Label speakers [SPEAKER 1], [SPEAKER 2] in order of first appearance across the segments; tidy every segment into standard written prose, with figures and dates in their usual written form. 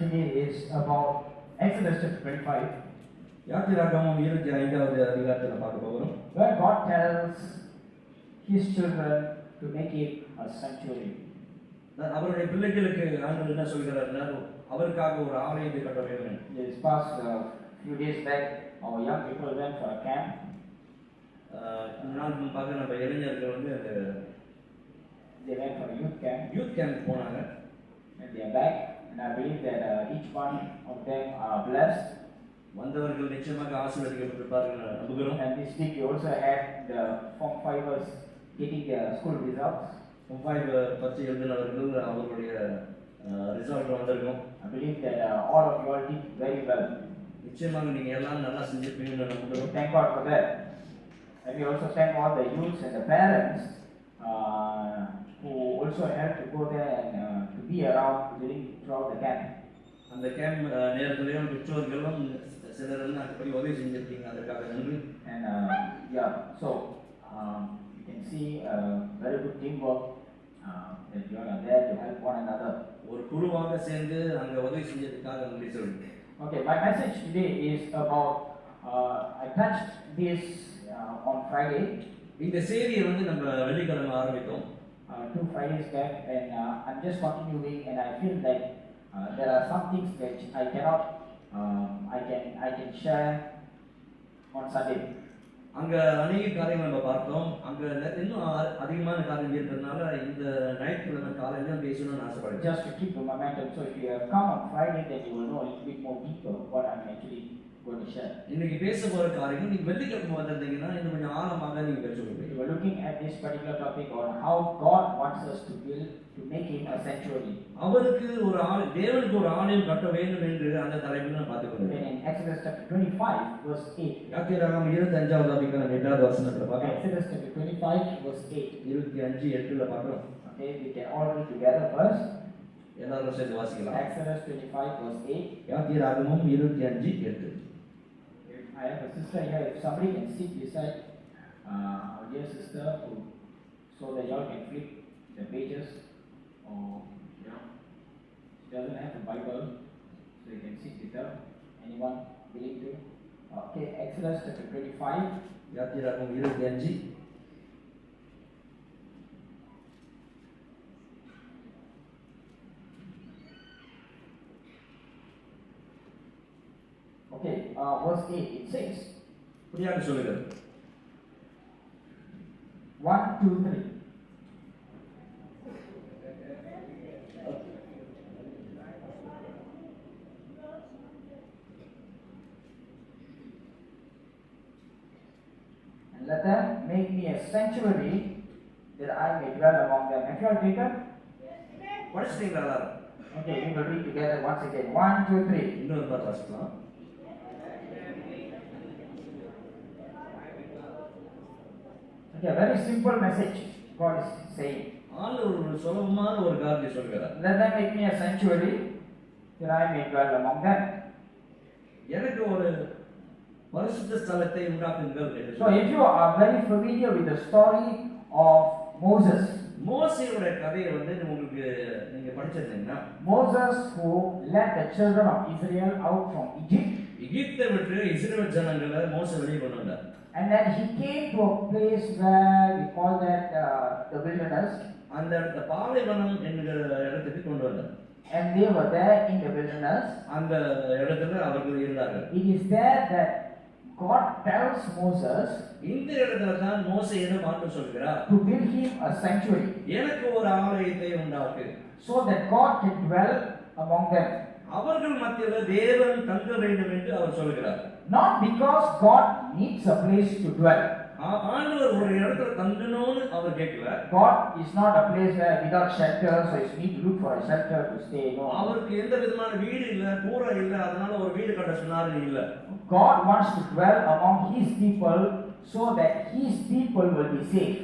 [SPEAKER 1] today is about Exodus chapter 25,
[SPEAKER 2] யாத்திராகமம் 25வது அதிகாரத்துல பார்க்க போகிறோம்.
[SPEAKER 1] where God tells His children to make it a sanctuary.
[SPEAKER 2] அவருடைய பிள்ளைகளுக்கு ஆண்டவர் என்ன சொல்கிறார்னா அவருக்காக ஒரு ஆலயத்தை கட்ட வேண்டும்.
[SPEAKER 1] This past few days back, our young people went for a camp.
[SPEAKER 2] நாள் பார்க்க நம்ம இளைஞர்கள் வந்து அந்த
[SPEAKER 1] They went for a youth camp
[SPEAKER 2] போனாங்க.
[SPEAKER 1] and they are back, and I believe that each one of them are blessed.
[SPEAKER 2] வந்தவர்கள் நிச்சயமாக ஆசீர்வதிக்கப்பட்டிருப்பார்கள் நம்புகிறோம்.
[SPEAKER 1] And this week we also had the Form 5ers getting their school results.
[SPEAKER 2] Form 5 பரீட்சை எழுதினவர்கள் அவர்களுடைய result வந்திருக்கும்.
[SPEAKER 1] I believe that all of you all did very well.
[SPEAKER 2] நிச்சயமாக நீங்க எல்லாம் நல்லா செஞ்சிருப்பீங்கன்னு நம்புகிறோம்.
[SPEAKER 1] Thank God for that. And we also thank all the youths and the parents who also helped to go there and to be around throughout the camp.
[SPEAKER 2] அந்த camp நேரத்திலேயும் பெற்றோர்களும் சிலர் அப்படி உதவி செஞ்சிருக்கீங்க, அதற்காக நன்றி.
[SPEAKER 1] And so you can see very good teamwork that you all are there to help one another.
[SPEAKER 2] ஒரு குழுவாக சேர்ந்து அங்க உதவி செஞ்சதுக்காக நன்றி சொல்லுங்க.
[SPEAKER 1] Okay, my message today is about I touched this on Friday.
[SPEAKER 2] இந்த செய்தியை வந்து நம்ம வெள்ளிக்கிழமை ஆரம்பித்தோம்.
[SPEAKER 1] 2 Fridays back, and I'm just continuing, and I feel like there are some things that I cannot I can share on Sunday.
[SPEAKER 2] அங்க அநேக காரியங்கள் நம்ம பார்த்தோம். அங்க இன்னும் அதிகமான காரியம் இருக்கிறதுனால இந்த ஞாயிற்றுக்கிழமை காலையில பேசணும்னு ஆசைப்படுறேன்.
[SPEAKER 1] Just to keep the momentum, so if you have come on Friday, then you will know a little bit more deeper what I'm actually going to share.
[SPEAKER 2] இன்னைக்கு பேச போற காரியம் நீங்க வெள்ளிக்கிழமை வந்திருந்தீங்கன்னா இன்னும் கொஞ்சம் ஆழமாக நீங்க பேசுவீங்க.
[SPEAKER 1] We were looking at this particular topic on how God wants us to build, to make it a sanctuary.
[SPEAKER 2] அவருக்கு ஒரு தேவனுக்கு ஒரு ஆலயம் கட்ட வேண்டும் என்று அந்த தலைப்பில் நான் பார்த்துக்கொண்டேன்.
[SPEAKER 1] In Exodus chapter 25 verse 8.
[SPEAKER 2] யாத்திராகமம் 25வது அதிகாரம் 8வது வசனத்துல பார்க்கிறோம்.
[SPEAKER 1] Exodus chapter 25 verse 8.
[SPEAKER 2] 25:8ல பார்க்கிறோம்.
[SPEAKER 1] Okay, we can all read together first.
[SPEAKER 2] எல்லாரும் சேர்ந்து வாசிக்கலாம்.
[SPEAKER 1] Exodus 25 verse 8.
[SPEAKER 2] யாத்திராகமம் 25:8.
[SPEAKER 1] I have a sister here. If somebody can sit beside our dear sister, so that y'all can flip the pages, or she doesn't have the Bible, so you can sit with her. Anyone willing to? Okay, Exodus chapter 25.
[SPEAKER 2] யாத்திராகமம் 25.
[SPEAKER 1] Okay, verse 8, it says,
[SPEAKER 2] புரியாக சொல்லுகிறது.
[SPEAKER 1] 1, 2, 3. And let them make me a sanctuary that I may dwell among them. Have you all taken?
[SPEAKER 2] படிச்சிட்டீங்களா எல்லாரும்?
[SPEAKER 1] Okay, we will read together once again. 1, 2, 3.
[SPEAKER 2] இன்னொரு பாட்டு வாசிக்கலாம்.
[SPEAKER 1] Okay, a very simple message God is saying.
[SPEAKER 2] ஆண்டவர் ஒரு சுலபமான ஒரு காரியத்தை சொல்கிறார்.
[SPEAKER 1] Let them make me a sanctuary that I may dwell among them.
[SPEAKER 2] எனக்கு ஒரு பரிசுத்த ஸ்தலத்தை உண்டாக்குங்கள் என்று.
[SPEAKER 1] So if you are very familiar with the story of Moses,
[SPEAKER 2] மோசேயோட கதையை வந்து உங்களுக்கு நீங்க படிச்சிருந்தீங்கன்னா,
[SPEAKER 1] Moses who led the children of Israel out from Egypt,
[SPEAKER 2] எகிப்தை விட்டு இஸ்ரவேல் ஜனங்களை மோசே வெளியே கொண்டு வந்தார்.
[SPEAKER 1] and then he came to a place where we call that the wilderness.
[SPEAKER 2] அந்த இடத்துல பாலைவனம் என்கிற இடத்துக்கு கொண்டு வந்தார்.
[SPEAKER 1] And they were there in the wilderness.
[SPEAKER 2] அந்த இடத்துல அவர்கள் இருந்தார்கள்.
[SPEAKER 1] It is there that God tells Moses,
[SPEAKER 2] இந்த இடத்துல தான் மோசே என்ன பார்த்து சொல்கிறார்,
[SPEAKER 1] to build him a sanctuary,
[SPEAKER 2] எனக்கு ஒரு ஆலயத்தை உண்டாக்கு,
[SPEAKER 1] so that God can dwell among them.
[SPEAKER 2] அவர்கள் மத்தியில தேவன் தங்க வேண்டும் என்று அவர் சொல்கிறார்.
[SPEAKER 1] Not because God needs a place to dwell.
[SPEAKER 2] ஆண்டவர் ஒரு இடத்துல தங்கணும்னு அவர் கேட்கல.
[SPEAKER 1] God is not a place where without shelter, so you need to look for a shelter to stay. No.
[SPEAKER 2] அவருக்கு எந்த விதமான வீடு இல்ல, கூரை இல்ல, அதனால ஒரு வீடு கட்ட சொன்னாரு இல்ல.
[SPEAKER 1] God wants to dwell among His people so that His people will be safe.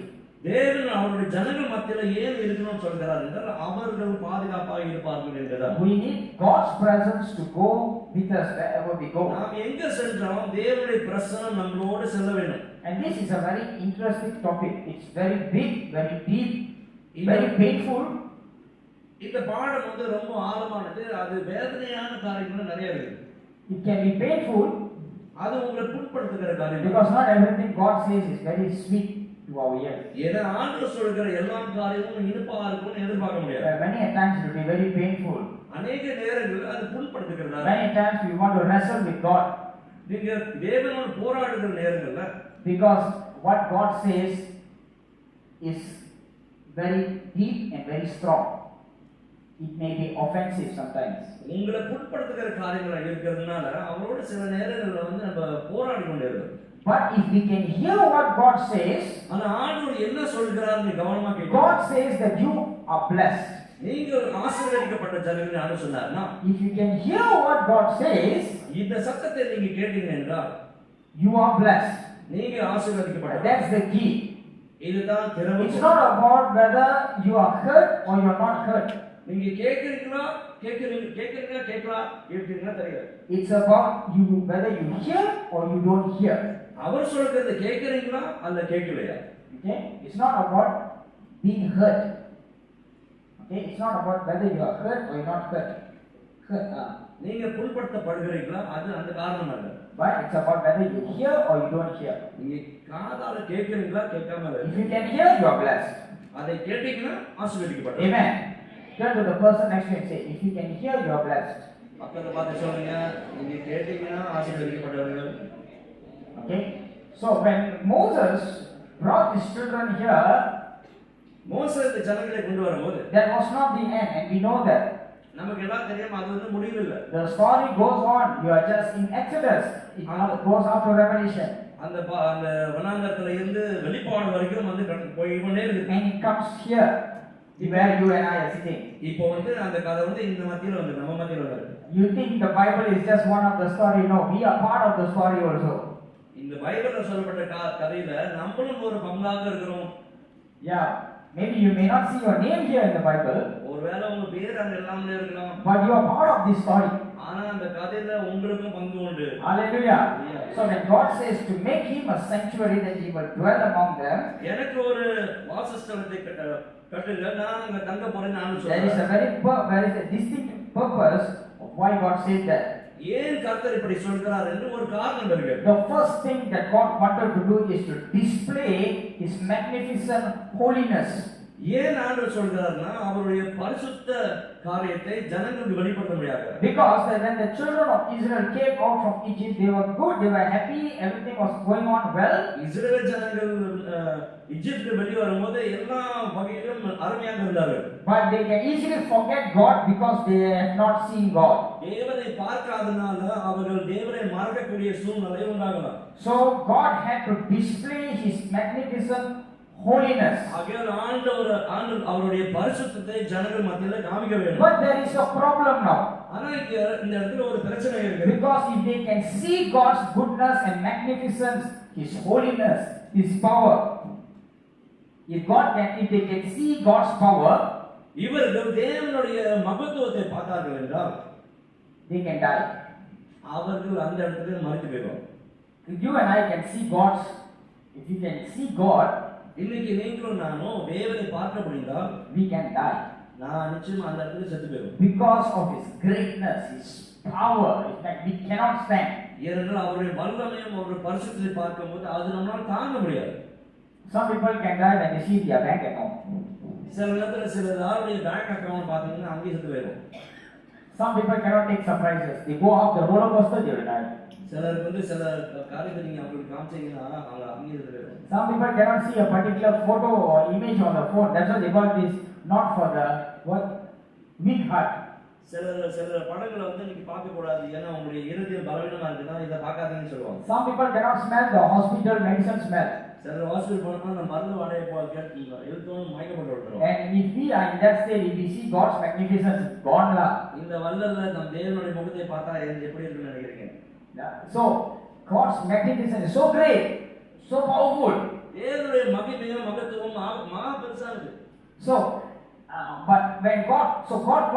[SPEAKER 2] தேவன் அவருடைய ஜனங்கள் மத்தியில ஏன் இருக்கணும்னு சொல்கிறார் என்றால் அவர்கள் பாதுகாப்பாக இருப்பார்கள் என்றுதான்.
[SPEAKER 1] We need God's presence to go with us wherever we go.
[SPEAKER 2] நாம் எங்க சென்றாலும் தேவனுடைய பிரசன்னம் நம்மளோடு செல்ல வேண்டும்.
[SPEAKER 1] And this is a very interesting topic. It's very big, very deep, very painful.
[SPEAKER 2] இந்த பாடம் வந்து ரொம்ப ஆழமானது. அது வேதனையான காரியங்கள் நிறைய இருக்கு.
[SPEAKER 1] It can be painful
[SPEAKER 2] அது உங்களை புண்படுத்துகிற காரியம்.
[SPEAKER 1] because not everything God says is very sweet to our ears.
[SPEAKER 2] ஏன்னா ஆண்டவர் சொல்கிற எல்லா காரியமும் இனிப்பா இருக்கும்னு எதிர்பார்க்க முடியாது.
[SPEAKER 1] Many a times it will be very painful.
[SPEAKER 2] அநேக நேரங்களில் அது புண்படுத்துகிறதா.
[SPEAKER 1] Many times we want to wrestle with God.
[SPEAKER 2] நீங்க தேவனோடு போராடுகிற நேரங்கள்ல
[SPEAKER 1] because what God says is very deep and very strong. It may be offensive sometimes.
[SPEAKER 2] உங்களை புண்படுத்துகிற காரியங்களா இருக்கிறதுனால அவரோட சில நேரங்கள்ல வந்து நம்ம போராடி கொண்டே இருக்கோம்.
[SPEAKER 1] But if we can hear what God says,
[SPEAKER 2] ஆனா ஆண்டவர் என்ன சொல்கிறார்னு கவனமா கேளுங்க.
[SPEAKER 1] God says that you are blessed.
[SPEAKER 2] நீங்கள் ஆசீர்வதிக்கப்பட்ட ஜனங்கள் ஆண்டு சொன்னார்னா,
[SPEAKER 1] if you can hear what God says,
[SPEAKER 2] இந்த சத்தத்தை நீங்க கேட்டீங்க என்றால்
[SPEAKER 1] you are blessed.
[SPEAKER 2] நீங்க ஆசீர்வதிக்கப்பட்ட.
[SPEAKER 1] That's the key.
[SPEAKER 2] இதுதான் திறமை.
[SPEAKER 1] It's not about whether you are hurt or you are not hurt.
[SPEAKER 2] நீங்க கேக்குறீங்களா கேட்கிறீங்களா தெரியல.
[SPEAKER 1] It's about you whether you hear or you don't hear.
[SPEAKER 2] அவர் சொல்றது கேக்குறீங்களா அல்ல கேட்கலையா.
[SPEAKER 1] Okay, it's not about being hurt. Okay, it's not about whether you are hurt or you're not hurt.
[SPEAKER 2] நீங்க புண்படுத்தப்படுகிறீங்களா அது அந்த காரணம் அல்ல.
[SPEAKER 1] But it's about whether you hear or you don't hear.
[SPEAKER 2] நீங்க காதால கேக்குறீங்களா கேட்காம.
[SPEAKER 1] If you can hear, you are blessed.
[SPEAKER 2] அதை கேட்டீங்கன்னா ஆசீர்வதிக்கப்பட்டது.
[SPEAKER 1] Amen. Turn to the person next to you and say, if you can hear, you are blessed.
[SPEAKER 2] பக்கத்துல பார்த்து சொல்லுங்க, நீங்க கேட்டீங்கன்னா ஆசீர்வதிக்கப்பட்டவர்கள்.
[SPEAKER 1] Okay. So when Moses brought his children here,
[SPEAKER 2] மோசே இந்த ஜனங்களை கொண்டு வரும்போது
[SPEAKER 1] that was not the end, and we know that.
[SPEAKER 2] நமக்கு எல்லாம் தெரியும் அது வந்து முடிவு இல்ல.
[SPEAKER 1] The story goes on. You are just in Exodus. It goes on to Revelation.
[SPEAKER 2] அந்த வனாந்தரத்துல இருந்து வெளிப்பாடு வரைக்கும் வந்து போயிட்டே இருக்கு.
[SPEAKER 1] And it comes here where you and I are sitting.
[SPEAKER 2] இப்போ வந்து அந்த கதை வந்து இந்த மத்தியில வந்து நம்ம மத்தியில வருது.
[SPEAKER 1] You think the Bible is just one of the story? No, we are part of the story also.
[SPEAKER 2] இந்த பைபிள்ல சொல்லப்பட்ட கதையில நம்மளும் ஒரு பங்காக இருக்கிறோம்.
[SPEAKER 1] Yeah, maybe you may not see your name here in the Bible.
[SPEAKER 2] ஒருவேளை உங்க பேர் அங்க எல்லாமே இருக்கலாம்.
[SPEAKER 1] But you are part of this story.
[SPEAKER 2] ஆனா அந்த கதையில உங்களுக்கும் பங்கு உண்டு.
[SPEAKER 1] Hallelujah. So when God says to make him a sanctuary that he will dwell among them,
[SPEAKER 2] எனக்கு ஒரு வாசஸ்தலத்தை கட்டுங்க நான் அங்க தங்க போறேன்னு நான் சொல்றேன்.
[SPEAKER 1] there is a distinct purpose of why God said that.
[SPEAKER 2] ஏன் கர்த்தர் இப்படி சொல்கிறார் என்று ஒரு காரணம் இருக்கு.
[SPEAKER 1] The first thing that God wanted to do is to display his magnificent holiness.
[SPEAKER 2] ஏன் ஆண்டவர் சொல்கிறார்னா அவருடைய பரிசுத்த காரியத்தை ஜனங்களுக்கு வெளிப்படுத்த முடியாது.
[SPEAKER 1] Because when the children of Israel came out from Egypt, they were good, they were happy, everything was going on well.
[SPEAKER 2] இஸ்ரவேல் ஜனங்கள் எகிப்து வெளியே வரும்போது எல்லா வகையிலும் அருமையாக இருந்தார்கள்.
[SPEAKER 1] But they can easily forget God because they have not seen God.
[SPEAKER 2] தேவனை பார்க்காதனால அவர்கள் தேவனை மறக்கக்கூடிய சூழ்நிலை உண்டாகலாம்.
[SPEAKER 1] So God had to display his magnificent holiness.
[SPEAKER 2] ஆகையால் ஆண்டவர் அவருடைய பரிசுத்தத்தை ஜனங்கள் மத்தியில காமிக்க வேண்டும்.
[SPEAKER 1] But there is a problem now.
[SPEAKER 2] ஆனா இந்த இடத்துல ஒரு பிரச்சனை இருக்கு.
[SPEAKER 1] Because if they can see God's goodness and magnificence, his holiness, his power, if they can see God's power,
[SPEAKER 2] இவர்கள் தேவனுடைய மகத்துவத்தை பார்த்தார்கள் என்றால்
[SPEAKER 1] they can die.
[SPEAKER 2] அவர்கள் அந்த இடத்துல மரித்து போய்டுவாங்க.
[SPEAKER 1] If you and I can see if you can see God,
[SPEAKER 2] இன்னைக்கு நீங்களும் நானும் தேவனை பார்க்க முடிந்தால்
[SPEAKER 1] we can die.
[SPEAKER 2] நான் நிச்சயமா அந்த இடத்துல செத்து போய்டுவேன்.
[SPEAKER 1] Because of his greatness, his power, we cannot stand.
[SPEAKER 2] ஏனென்றால் அவருடைய வல்லமையும் அவருடைய பரிசுத்தத்தை பார்க்கும்போது அது நம்மளால தாங்க முடியாது.
[SPEAKER 1] Some people can die when they see their bank account.
[SPEAKER 2] சில நேரத்துல சிலருடைய பேங்க் அக்கவுண்ட் பாத்தீங்கன்னா அங்கேயே செத்து போயிடும்.
[SPEAKER 1] Some people cannot take surprises. They go up the roller coaster, they will die.
[SPEAKER 2] சிலருக்கு வந்து சில காரியத்தை நீங்க அவங்களுக்கு காமிச்சீங்கன்னா அவங்க அங்கேயே செத்து போயிடும்.
[SPEAKER 1] Some people cannot see a particular photo or image on the phone. That's why they got this not for the weak heart.
[SPEAKER 2] சில படங்களை வந்து நீங்க பார்க்க கூடாது ஏன்னா உங்களுடைய இருதயம் பலவீனமா இருக்குன்னா இதை பார்க்காதீங்கன்னு சொல்லுவாங்க.
[SPEAKER 1] Some people cannot smell the hospital medicine smell.
[SPEAKER 2] சில ஹாஸ்பிடல் போனா நம்ம மருந்து வாடையை கேட்கல எழுத்தோன்னு மயக்கப்பட்டு விட்டுரும்.
[SPEAKER 1] And if we are in that state, if we see God's magnificence, gone la.
[SPEAKER 2] இந்த வல்லல்ல நம்ம தேவனுடைய முகத்தை பார்த்தா எப்படி இருக்குன்னு நினைக்கிறீங்க?
[SPEAKER 1] So God's magnificence is so great, so powerful.
[SPEAKER 2] தேவனுடைய மகிமையும் மகத்துவம் மகா பெருசா இருக்கு.
[SPEAKER 1] So but when God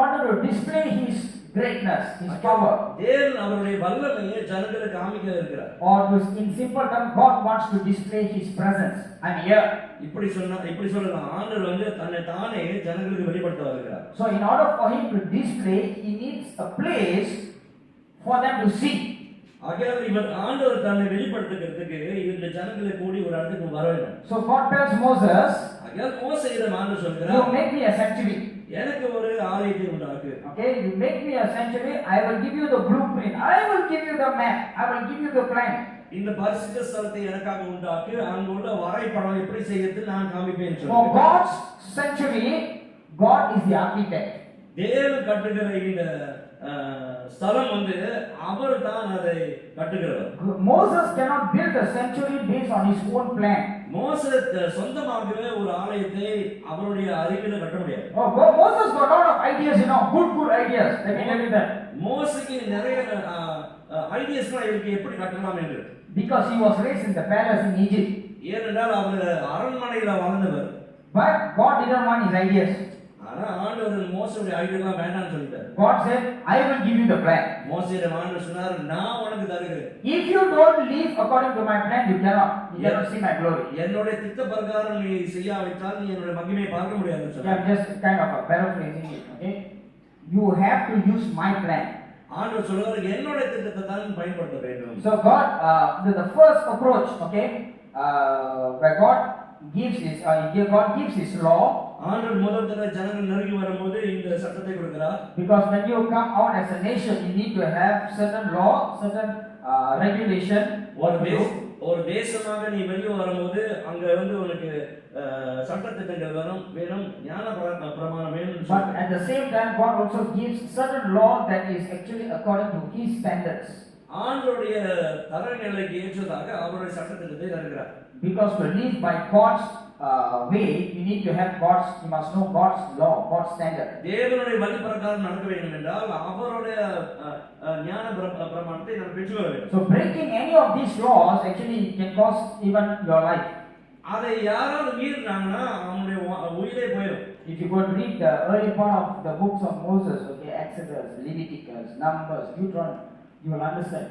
[SPEAKER 1] wanted to display his greatness, His power.
[SPEAKER 2] தேவன் அவருடைய வல்லமையை ஜனங்களுக்கு காமிக்க இருக்கிறார்.
[SPEAKER 1] Or in simple terms, God wants to display His presence. I'm here.
[SPEAKER 2] இப்படி சொல்லலாம். ஆண்டவர் வந்து தன்னை தானே ஜனங்களுக்கு வெளிப்படுத்த வருகிறார்.
[SPEAKER 1] So in order for Him to display, He needs a place for them to see.
[SPEAKER 2] ஆகையால் இவர் ஆண்டவர் தன்னை வெளிப்படுத்துகிறதுக்கு இந்த ஜனங்களை கூடி ஒரு இடத்துக்கு வர வேண்டும்.
[SPEAKER 1] So God tells Moses,
[SPEAKER 2] ஆகையால் மோசேயிடம் ஆண்டவர் சொல்கிறார்,
[SPEAKER 1] you make me a sanctuary.
[SPEAKER 2] எனக்கு ஒரு ஆலயத்தை உண்டாக்கு.
[SPEAKER 1] Okay, you make me a sanctuary, I will give you the blueprint, I will give you the map, I will give you the plan.
[SPEAKER 2] இந்த பரிசுத்த ஸ்தலத்தை எனக்காக உண்டாக்கு, அங்க உள்ள வரைபடம் எப்படி செய்யறது நான் காமிப்பேன்
[SPEAKER 1] For
[SPEAKER 2] சொல்றார்.
[SPEAKER 1] God's sanctuary, God is the architect.
[SPEAKER 2] தேவன் கட்டுகிற இந்த ஸ்தலம் வந்து அவர் தான் அதை கட்டுகிறவர்.
[SPEAKER 1] Moses cannot build a sanctuary based on his own plan.
[SPEAKER 2] மோசே சொந்தமாகவே ஒரு ஆலயத்தை அவருடைய அறிவில கட்ட முடியாது.
[SPEAKER 1] Oh, Moses got a lot of ideas, good ideas. Let me tell you that.
[SPEAKER 2] மோசேக்கு நிறைய ஐடியாஸ்லாம் இருக்கு எப்படி கட்டலாம் என்று.
[SPEAKER 1] Because he was raised in the palace in Egypt.
[SPEAKER 2] ஏனென்றால் அவர் அரண்மனையில வளர்ந்தவர்.
[SPEAKER 1] But God didn't want his ideas.
[SPEAKER 2] ஆனா ஆண்டவர் மோசேயுடைய ஐடியாலாம் வேண்டாம்னு சொல்லிட்டார்.
[SPEAKER 1] God said, I will give you the plan.
[SPEAKER 2] மோசேயிடம் ஆண்டவர் சொன்னார், நான் உனக்கு தருகிறேன்.
[SPEAKER 1] If you don't live according to my plan, you cannot see my glory.
[SPEAKER 2] என்னுடைய திட்ட பிரகாரம் நீ செய்யாவிட்டால் நீ என்னுடைய மகிமையை பார்க்க முடியாதுன்னு சொன்னார்.
[SPEAKER 1] I'm just kind of paraphrasing it, okay? You have to use my plan.
[SPEAKER 2] ஆண்டவர் சொல்றார், என்னுடைய திட்டத்தை தான் பயன்படுத்த வேண்டும்.
[SPEAKER 1] So God, the first approach, okay, where God gives His law.
[SPEAKER 2] ஆண்டவர் முதல் தடவை ஜனங்கள் நெருங்கி வரும்போது இந்த சட்டத்தை கொடுக்கிறார்.
[SPEAKER 1] Because when you come out as a nation, you need to have certain law, certain regulation.
[SPEAKER 2] ஒரு தேசமாக நீ வெளியே வரும்போது அங்க வந்து உனக்கு சட்டத்திட்டங்கள் வேணும், ஞான பிரமாணம் வேணும்.
[SPEAKER 1] But at the same time, God also gives certain law that is actually according to His standards.
[SPEAKER 2] ஆண்டவருடைய தரநிலைக்கு ஏற்றதாக அவருடைய சட்டத்திட்டத்தை தருகிறார்.
[SPEAKER 1] Because to live by God's way, you must know God's law, God's standard.
[SPEAKER 2] தேவனுடைய வழி பிரகாரம் நடக்க வேண்டும் என்றால் அவருடைய ஞான பிரமாணத்தை நாம் பெற்றுக்கொள்ள வேண்டும்.
[SPEAKER 1] So breaking any of these laws actually can cost even your life.
[SPEAKER 2] அதை யாராவது மீறினாங்கன்னா அவனுடைய உயிரே போயிடும்.
[SPEAKER 1] If you go to read the early part of the books of Moses, okay, Exodus, Leviticus, Numbers, Deuteronomy, you will understand.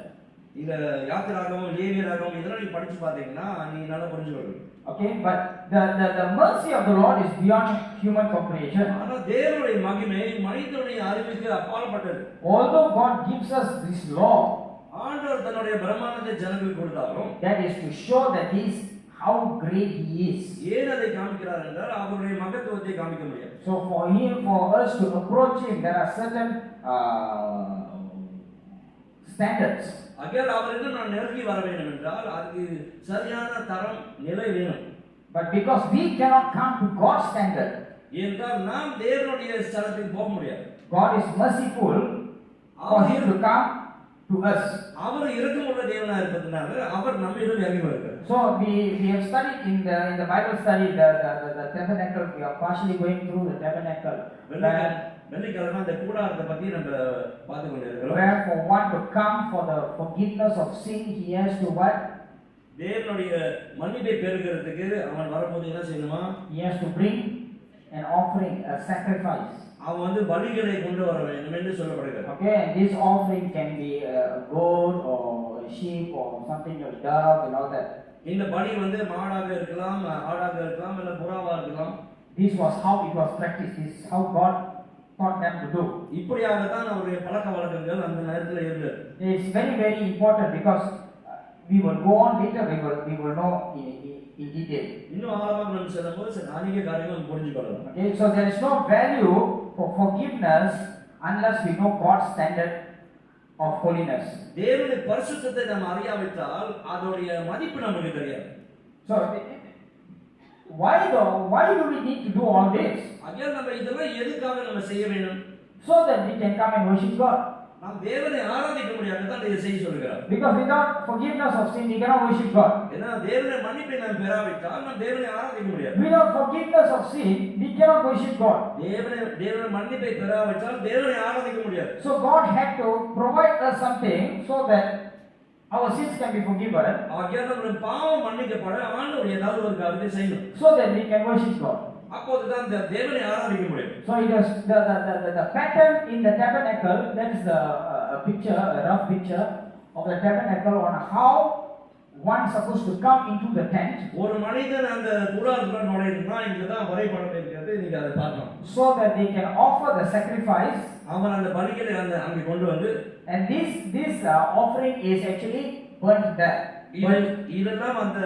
[SPEAKER 2] இந்த யாத்திராகமம், லேவியராகமம் இதெல்லாம் நீ படிச்சு பார்த்தீங்கன்னா நீ நல்லா புரிஞ்சுக்கொள்வீங்க.
[SPEAKER 1] Okay, but the mercy of the Lord is beyond human comprehension.
[SPEAKER 2] ஆனா தேவனுடைய மகிமை மனிதனுடைய அறிவுக்கு அப்பாற்பட்டது.
[SPEAKER 1] Although God gives us this law,
[SPEAKER 2] ஆண்டவர் தன்னுடைய பிரமாணத்தை ஜனங்களுக்கு கொடுத்தாலும்
[SPEAKER 1] that is to show that He is how great He is.
[SPEAKER 2] ஏன் அதை காமிக்கிறார் என்றால் அவருடைய மகத்துவத்தை காமிக்க முடியாது.
[SPEAKER 1] So for us to approach Him, there are certain standards.
[SPEAKER 2] Akeal அவரிடம் நான் நெருங்கி வர வேண்டும் என்றால் அதுக்கு சரியான தரம் நிலை வேணும்.
[SPEAKER 1] But because we cannot come to God's standard,
[SPEAKER 2] என்றால் நாம் தேவனுடைய ஸ்தலத்துக்கு போக முடியாது.
[SPEAKER 1] God is merciful for Him to come to us.
[SPEAKER 2] அவர் இரக்கமுள்ள தேவனா இருப்பதனால அவர் நம்மிடம் இறங்கி வருகிறார்.
[SPEAKER 1] So we have studied in the Bible study the tabernacle. We are partially going through the tabernacle.
[SPEAKER 2] வெள்ளிக்கிழமை அந்த கூடாரத்தை பத்தி நம்ம பார்த்து கொண்டிருக்கிறோம்.
[SPEAKER 1] Where for one to come for the forgiveness of sin, he has to what?
[SPEAKER 2] தேவனுடைய மன்னிப்பை பெறுகிறதுக்கு அவன் வரும்போது என்ன செய்யணுமா?
[SPEAKER 1] He has to bring an offering, a sacrifice.
[SPEAKER 2] அவன் வந்து பலிகளை கொண்டு வர வேண்டும் என்று சொல்லப்படுகிறது.
[SPEAKER 1] Okay, and this offering can be a goat or a sheep or something like dove and all that.
[SPEAKER 2] இந்த பலி வந்து மாடாக இருக்கலாம், ஆடாக இருக்கலாம், இல்ல புறாவா இருக்கலாம்.
[SPEAKER 1] This was how it was practiced. This is how God taught them to do.
[SPEAKER 2] இப்படியாக தான் அவருடைய பழக்கவழக்கங்கள் அந்த நேரத்தில் இருந்தது.
[SPEAKER 1] It's very very important because we will go on later. We will know in detail.
[SPEAKER 2] இன்னும் ஆழமாக நம்ம செல்லும்போது அநேக காரியங்கள் புரிஞ்சுக்கொள்ளலாம்.
[SPEAKER 1] Okay, so there is no value for forgiveness unless we know God's standard of holiness.
[SPEAKER 2] தேவனுடைய பரிசுத்தத்தை நாம் அறியாவிட்டால் அதோடைய மதிப்பு நமக்கு தெரியாது.
[SPEAKER 1] So why do we need to do all this?
[SPEAKER 2] அகையால் நம்ம இதெல்லாம் எதுக்காக நம்ம செய்ய வேண்டும்?
[SPEAKER 1] So that we can come and worship God.
[SPEAKER 2] நாம் தேவனை ஆராதிக்க முடியாது தான் இதை செய்ய சொல்கிறார்.
[SPEAKER 1] Because without forgiveness of sin we cannot worship God.
[SPEAKER 2] ஏன்னா தேவனுடைய மன்னிப்பை நாம் பெறாவிட்டால் நாம் தேவனை ஆராதிக்க முடியாது.
[SPEAKER 1] Without forgiveness of sin we cannot worship God.
[SPEAKER 2] தேவனுடைய மன்னிப்பை பெறாவிட்டால் தேவனை ஆராதிக்க முடியாது.
[SPEAKER 1] So God had to provide us something so that our sins can be forgiven.
[SPEAKER 2] ஆகையால் நம்முடைய பாவம் மன்னிக்கப்பட ஆண்டவர் ஏதாவது ஒரு காரியத்தை செய்யணும்.
[SPEAKER 1] So that we can worship God.
[SPEAKER 2] அப்போதுதான் தேவனை ஆராதிக்க முடியும்.
[SPEAKER 1] So it was the pattern in the tabernacle. That is the picture, a rough picture of the tabernacle on how one is supposed to come into the tent.
[SPEAKER 2] ஒரு மனிதன் அந்த கூடாரத்துக்குள்ள நுழையணும்னா இங்க தான் வரைபடம் இருக்கிறது. நீங்க அதை பார்க்கணும்.
[SPEAKER 1] So that they can offer the sacrifice.
[SPEAKER 2] அவன் அந்த பலிகளை அங்கே கொண்டு வந்து,
[SPEAKER 1] and this offering is actually burnt there.
[SPEAKER 2] இதெல்லாம் அந்த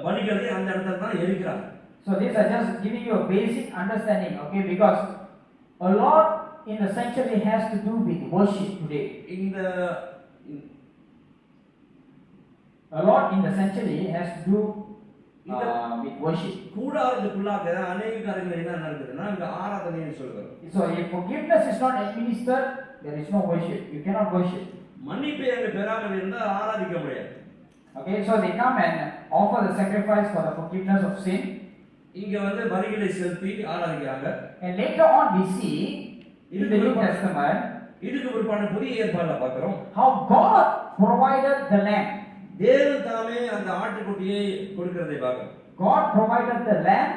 [SPEAKER 2] பலிகளை அந்த இடத்துல தான் எரிக்கிறாங்க.
[SPEAKER 1] So these are just giving you a basic understanding, okay? Because a lot in the sanctuary has to do with worship today. A lot in the sanctuary has to do with worship.
[SPEAKER 2] கூடாரத்துக்குள்ளாக अनेक காரியங்கள் என்ன நடக்குதுன்னா இங்க ஆராதனைன்னு சொல்றாங்க.
[SPEAKER 1] So if forgiveness is not administered, there is no worship. You cannot worship.
[SPEAKER 2] மன்னிப்பை அங்க பெறாமல் இருந்தா ஆராதிக்க முடியாது.
[SPEAKER 1] Okay, so they come and offer the sacrifice for the forgiveness of sin.
[SPEAKER 2] இங்க வந்து பலிகளை செலுத்தி ஆராதிக்கிறாங்க.
[SPEAKER 1] And later on we see in the New Testament
[SPEAKER 2] இதுக்கு பிற்பாடு புதிய ஏற்பாடுல பார்க்கிறோம்
[SPEAKER 1] how God provided the lamb.
[SPEAKER 2] தேவன் தாமே அந்த ஆட்டுக்குட்டியை கொடுக்கிறதை பார்க்கிறோம்.
[SPEAKER 1] God provided the lamb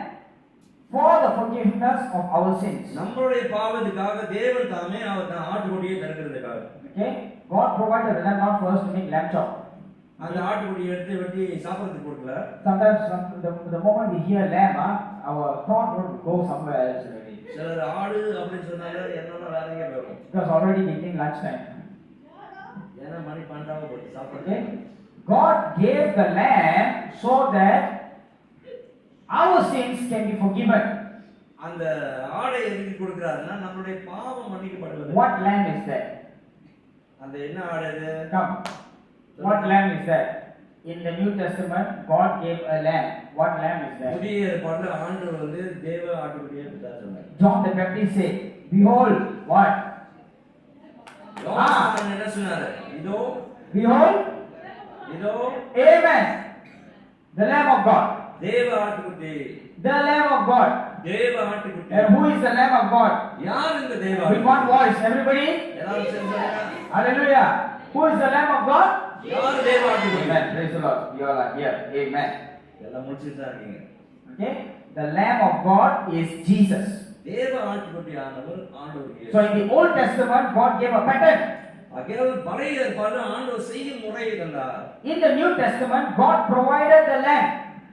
[SPEAKER 1] for the forgiveness of our sins.
[SPEAKER 2] நம்மளுடைய பாவத்துக்காக தேவன் தாமே அவர் ஆட்டுக்குட்டியை தருகிறதை பார்க்கிறோம்.
[SPEAKER 1] Okay, God provided the lamb not for us to make lamb chop.
[SPEAKER 2] அந்த ஆட்டுக்குட்டியை எடுத்து வெட்டி சாப்பிடுறதுக்கு கொடுக்கல.
[SPEAKER 1] Sometimes the moment we hear lamb, our thought would go somewhere else already.
[SPEAKER 2] சிலர் ஆடு அப்படின்னு சொன்னாலே என்னன்னா வேற எங்கேயோ போயிடும்.
[SPEAKER 1] Because already eating lunch time.
[SPEAKER 2] ஏன்னா மணி 12 போட்டு சாப்பிடுறது.
[SPEAKER 1] Okay, God gave the lamb so that our sins can be forgiven.
[SPEAKER 2] அந்த ஆடை எதுக்கு கொடுக்கறாருன்னா நம்மளுடைய பாவம் மன்னிக்கப்படுவது.
[SPEAKER 1] What lamb is that?
[SPEAKER 2] அந்த என்ன ஆடு அது?
[SPEAKER 1] Come. What lamb is that? In the New Testament, God gave a lamb. What lamb is that?
[SPEAKER 2] புதிய ஏற்பாட்டுல ஆண்டவர் வந்து தேவ ஆட்டுக்குட்டியை கொடுத்தார் சொன்னார்.
[SPEAKER 1] John the Baptist said, "Behold, what?
[SPEAKER 2] யோவான் என்ன சொன்னாரு? இதோ,
[SPEAKER 1] Behold,
[SPEAKER 2] இதோ,
[SPEAKER 1] Amen. The Lamb of God.
[SPEAKER 2] தேவ ஆட்டுக்குட்டி.
[SPEAKER 1] The Lamb of God.
[SPEAKER 2] தேவ ஆட்டுக்குட்டி.
[SPEAKER 1] And who is the Lamb of God?"
[SPEAKER 2] யார் இந்த தேவ
[SPEAKER 1] With one voice, everybody.
[SPEAKER 2] எல்லாரும் சொல்லுங்க.
[SPEAKER 1] Hallelujah. Who is the Lamb of God?
[SPEAKER 2] யார் தேவ ஆட்டுக்குட்டி?
[SPEAKER 1] Amen. Praise the Lord. You all are here. Amen.
[SPEAKER 2] எல்லாம் முடிச்சிட்டு தான் இருக்கீங்க.
[SPEAKER 1] Okay. The Lamb of God is Jesus.
[SPEAKER 2] தேவ ஆட்டுக்குட்டி ஆனவர் ஆண்டவர்.
[SPEAKER 1] So in the Old Testament, God gave a pattern.
[SPEAKER 2] Akeal பழைய ஏற்பாடுல ஆண்டவர் செய்யும் முறையை தந்தார்.
[SPEAKER 1] In the New Testament, God provided the lamb.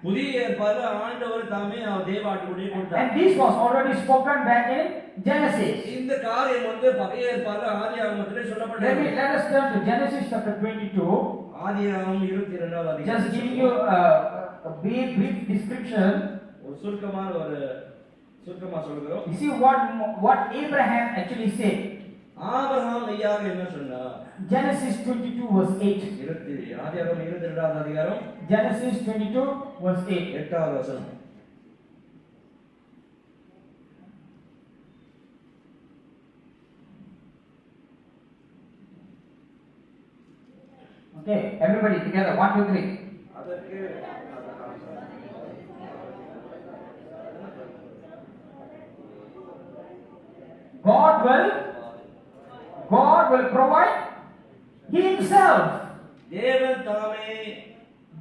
[SPEAKER 2] புதிய ஏற்பாடுல ஆண்டவர் தாமே அவர் தேவ ஆட்டுக்குட்டியை கொடுத்தார்.
[SPEAKER 1] And this was already spoken back in Genesis.
[SPEAKER 2] இந்த காரியம் வந்து பழைய ஏற்பாடுல ஆதியாகமத்திலே சொல்லப்பட்டது.
[SPEAKER 1] Let us turn to Genesis chapter 22.
[SPEAKER 2] ஆதியாகமம் 22வது அதிகாரம்.
[SPEAKER 1] Just giving you a brief description.
[SPEAKER 2] ஒரு சுருக்கமா சொல்கிறோம்.
[SPEAKER 1] You see what Abraham actually said.
[SPEAKER 2] Abraham ஐயாக என்ன சொன்னார்?
[SPEAKER 1] Genesis 22 verse 8.
[SPEAKER 2] ஆதியாகமம் 22வது அதிகாரம்.
[SPEAKER 1] Genesis 22 verse 8.
[SPEAKER 2] 8வது வசனம்.
[SPEAKER 1] Okay, everybody together. 1, 2, 3.
[SPEAKER 2] அதற்கு
[SPEAKER 1] God will provide himself.
[SPEAKER 2] தேவன் தாமே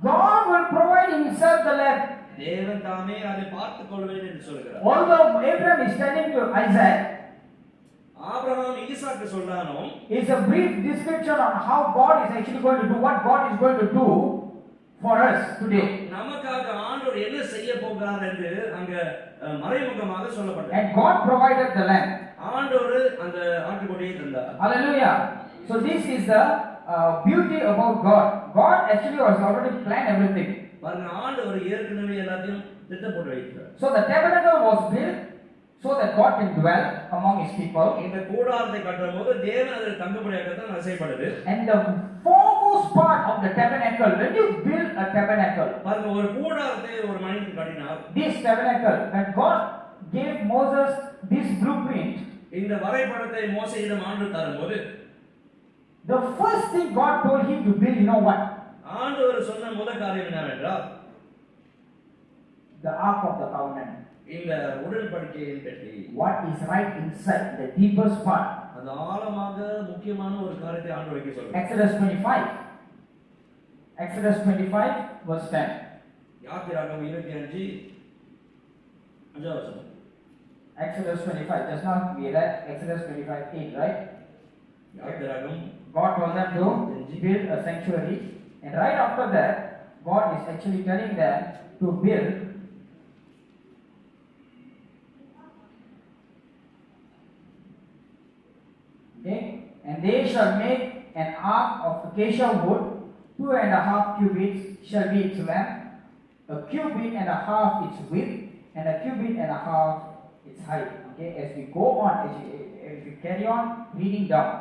[SPEAKER 1] God will provide himself the lamb.
[SPEAKER 2] தேவன் தாமே அதை பார்த்துக் கொள்வேன் என்று சொல்கிறார்.
[SPEAKER 1] Although Abraham is telling to Isaac,
[SPEAKER 2] Abraham ஈசாக்கு சொல்றானோ,
[SPEAKER 1] it's a brief description on how God is actually going to do, what God is going to do for us today.
[SPEAKER 2] நமக்காக ஆண்டவர் என்ன செய்ய போகிறார் என்று அங்க மறைமுகமாக சொல்லப்பட்டது.
[SPEAKER 1] And God provided the lamb.
[SPEAKER 2] ஆண்டவர் அந்த ஆட்டுக்குட்டியை தந்தார்.
[SPEAKER 1] Hallelujah. So this is the beauty about God. God actually has already planned everything.
[SPEAKER 2] பாருங்க, ஆண்டவர் ஏற்கனவே எல்லாத்தையும் திட்டம் போட்டு வைத்தார்.
[SPEAKER 1] So the tabernacle was built so that God can dwell among his people.
[SPEAKER 2] இந்த கூடாரத்தை கட்டும்போது தேவன் அதில் தங்கும்படியாக தான் அசைப்படுது.
[SPEAKER 1] And the foremost part of the tabernacle, when you build a tabernacle,
[SPEAKER 2] பாருங்க, ஒரு கூடாரத்தை ஒரு மனிதன் கட்டினார்.
[SPEAKER 1] this tabernacle, when God gave Moses this blueprint,
[SPEAKER 2] இந்த வரைபடத்தை மோசேயிடம் ஆண்டவர் தரும்போது,
[SPEAKER 1] the first thing God told him to build, you know what?
[SPEAKER 2] ஆண்டவர் சொன்ன முதல் காரியம் என்னவென்றால்,
[SPEAKER 1] The Ark of the Covenant.
[SPEAKER 2] இந்த உடன்படிக்கையின் பெட்டி.
[SPEAKER 1] What is right inside the deepest part?
[SPEAKER 2] அந்த ஆழமாக முக்கியமான ஒரு காரியத்தை ஆண்டவர் வைக்க சொல்றார்.
[SPEAKER 1] Exodus 25. Exodus 25 verse 10.
[SPEAKER 2] யாத்திராகமம் 25 5வது வசனம்.
[SPEAKER 1] Exodus 25. Just now we read Exodus 25:8, right?
[SPEAKER 2] யாத்திராகம்
[SPEAKER 1] God told them to build a sanctuary, and right after that, God is actually telling them to build okay, and they shall make an ark of acacia wood, 2.5 cubits shall be its length, a cubit and a half its width, and a cubit and a half its height. Okay, as we go on, as we carry on reading down,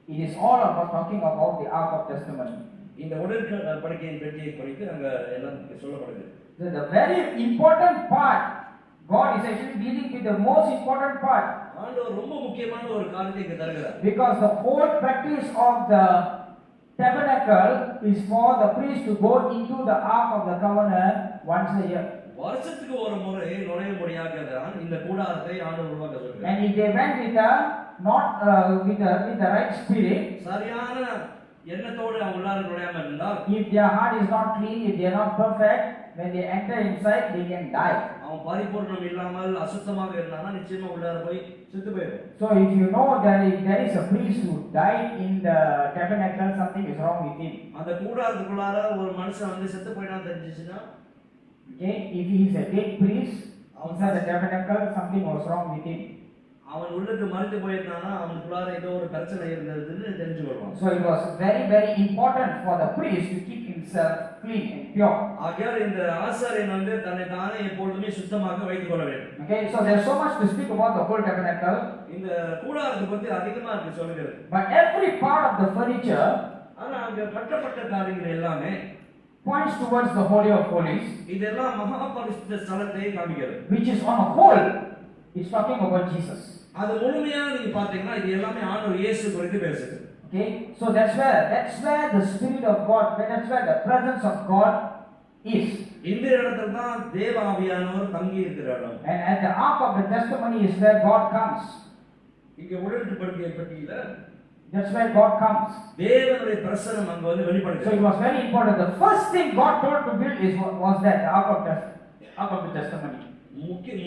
[SPEAKER 1] it is all about talking about the ark of testimony.
[SPEAKER 2] இந்த உடன்படிக்கையின் பெட்டியை குறித்து அங்க எல்லாம் சொல்லப்படுது.
[SPEAKER 1] So the very important part, God is actually dealing with the most important part.
[SPEAKER 2] ஆண்டவர் ரொம்ப முக்கியமான ஒரு காரியத்தை இங்க தருகிறார்.
[SPEAKER 1] Because the whole practice of the tabernacle is for the priest to go into the ark of the covenant once a year.
[SPEAKER 2] வருஷத்துக்கு ஒரு முறை நுழையும்படியாக இந்த கூடாரத்தை ஆண்டவர் உருவாக்க சொல்கிறார்.
[SPEAKER 1] And if they went with the right spirit,
[SPEAKER 2] சரியான எண்ணத்தோடு அவங்க எல்லாரும் நுழையாம இருந்தால்,
[SPEAKER 1] if their heart is not clean, if they are not perfect, when they enter inside, they can die.
[SPEAKER 2] அவன் பரிபூர்ணம் இல்லாமல் அசுத்தமாக இருந்தானா நிச்சயமா உள்ளார போய் செத்து போயிடும்.
[SPEAKER 1] So if you know that if there is a priest who died in the tabernacle, something is wrong with him.
[SPEAKER 2] அந்த கூடாரத்துக்குள்ளார ஒரு மனுஷன் வந்து செத்து போயிட்டான்னு தெரிஞ்சிச்சுன்னா,
[SPEAKER 1] okay, if he is a dead priest outside the tabernacle, something was wrong with him.
[SPEAKER 2] அவன் உள்ளுக்கு மரித்து போயிருந்தானா அவனுக்குள்ளார ஏதோ ஒரு பிரச்சனை இருந்ததுன்னு தெரிஞ்சு கொள்வான்.
[SPEAKER 1] So it was very very important for the priest to keep himself clean and pure.
[SPEAKER 2] ஆகையால் இந்த ஆசாரியன் வந்து தன்னை தானே எப்பொழுதுமே சுத்தமாக வைத்துக் கொள்ள வேண்டும்.
[SPEAKER 1] Okay, so there's so much to speak about the whole tabernacle.
[SPEAKER 2] இந்த கூடாரத்தை பத்தி அதிகமா இருக்கு சொல்லுகிறது.
[SPEAKER 1] But every part of the furniture
[SPEAKER 2] ஆனா அங்க கட்டப்பட்ட காரியங்கள் எல்லாமே
[SPEAKER 1] points towards the Holy of Holies,
[SPEAKER 2] இதெல்லாம் மகா பரிசுத்த ஸ்தலத்தை காமிக்கிறது.
[SPEAKER 1] which is on a whole, it's talking about Jesus.
[SPEAKER 2] அது முழுமையா நீங்க பாத்தீங்கன்னா இது எல்லாமே ஆண்டவர் இயேசு குறித்து பேசுது.
[SPEAKER 1] Okay, so that's where the Spirit of God, that's where the presence of God is.
[SPEAKER 2] இந்த இடத்துல தான் தேவ ஆவியானவர் தங்கி இருக்கிற இடம்.
[SPEAKER 1] And at the ark of the testimony is where God comes.
[SPEAKER 2] இங்க உடன்படிக்கை பெட்டியில
[SPEAKER 1] that's where God comes.
[SPEAKER 2] தேவனுடைய பிரசன்னம் அங்க வந்து வெளிப்படுது.
[SPEAKER 1] So it was very important. The first thing God told to build was that the ark of the testimony.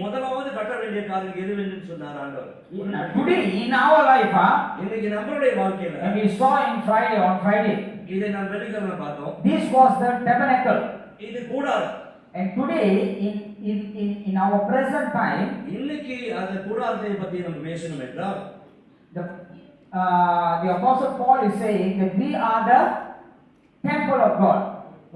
[SPEAKER 2] முதலாவது கட்ட வேண்டிய காரியம் எதுவென்று சொன்னார் ஆண்டவர்.
[SPEAKER 1] Today in our life,
[SPEAKER 2] இன்னைக்கு நம்மளுடைய வாழ்க்கையில
[SPEAKER 1] and we saw on Friday,
[SPEAKER 2] இதை நாம் வெள்ளிக்கிழமை பார்த்தோம்.
[SPEAKER 1] this was the tabernacle.
[SPEAKER 2] இது கூடாரம்.
[SPEAKER 1] And today in our present time,
[SPEAKER 2] இன்னைக்கு அந்த கூடாரத்தை பத்தி நம்ம பேசணும் என்றால்,
[SPEAKER 1] the apostle Paul is saying that we are the temple of God.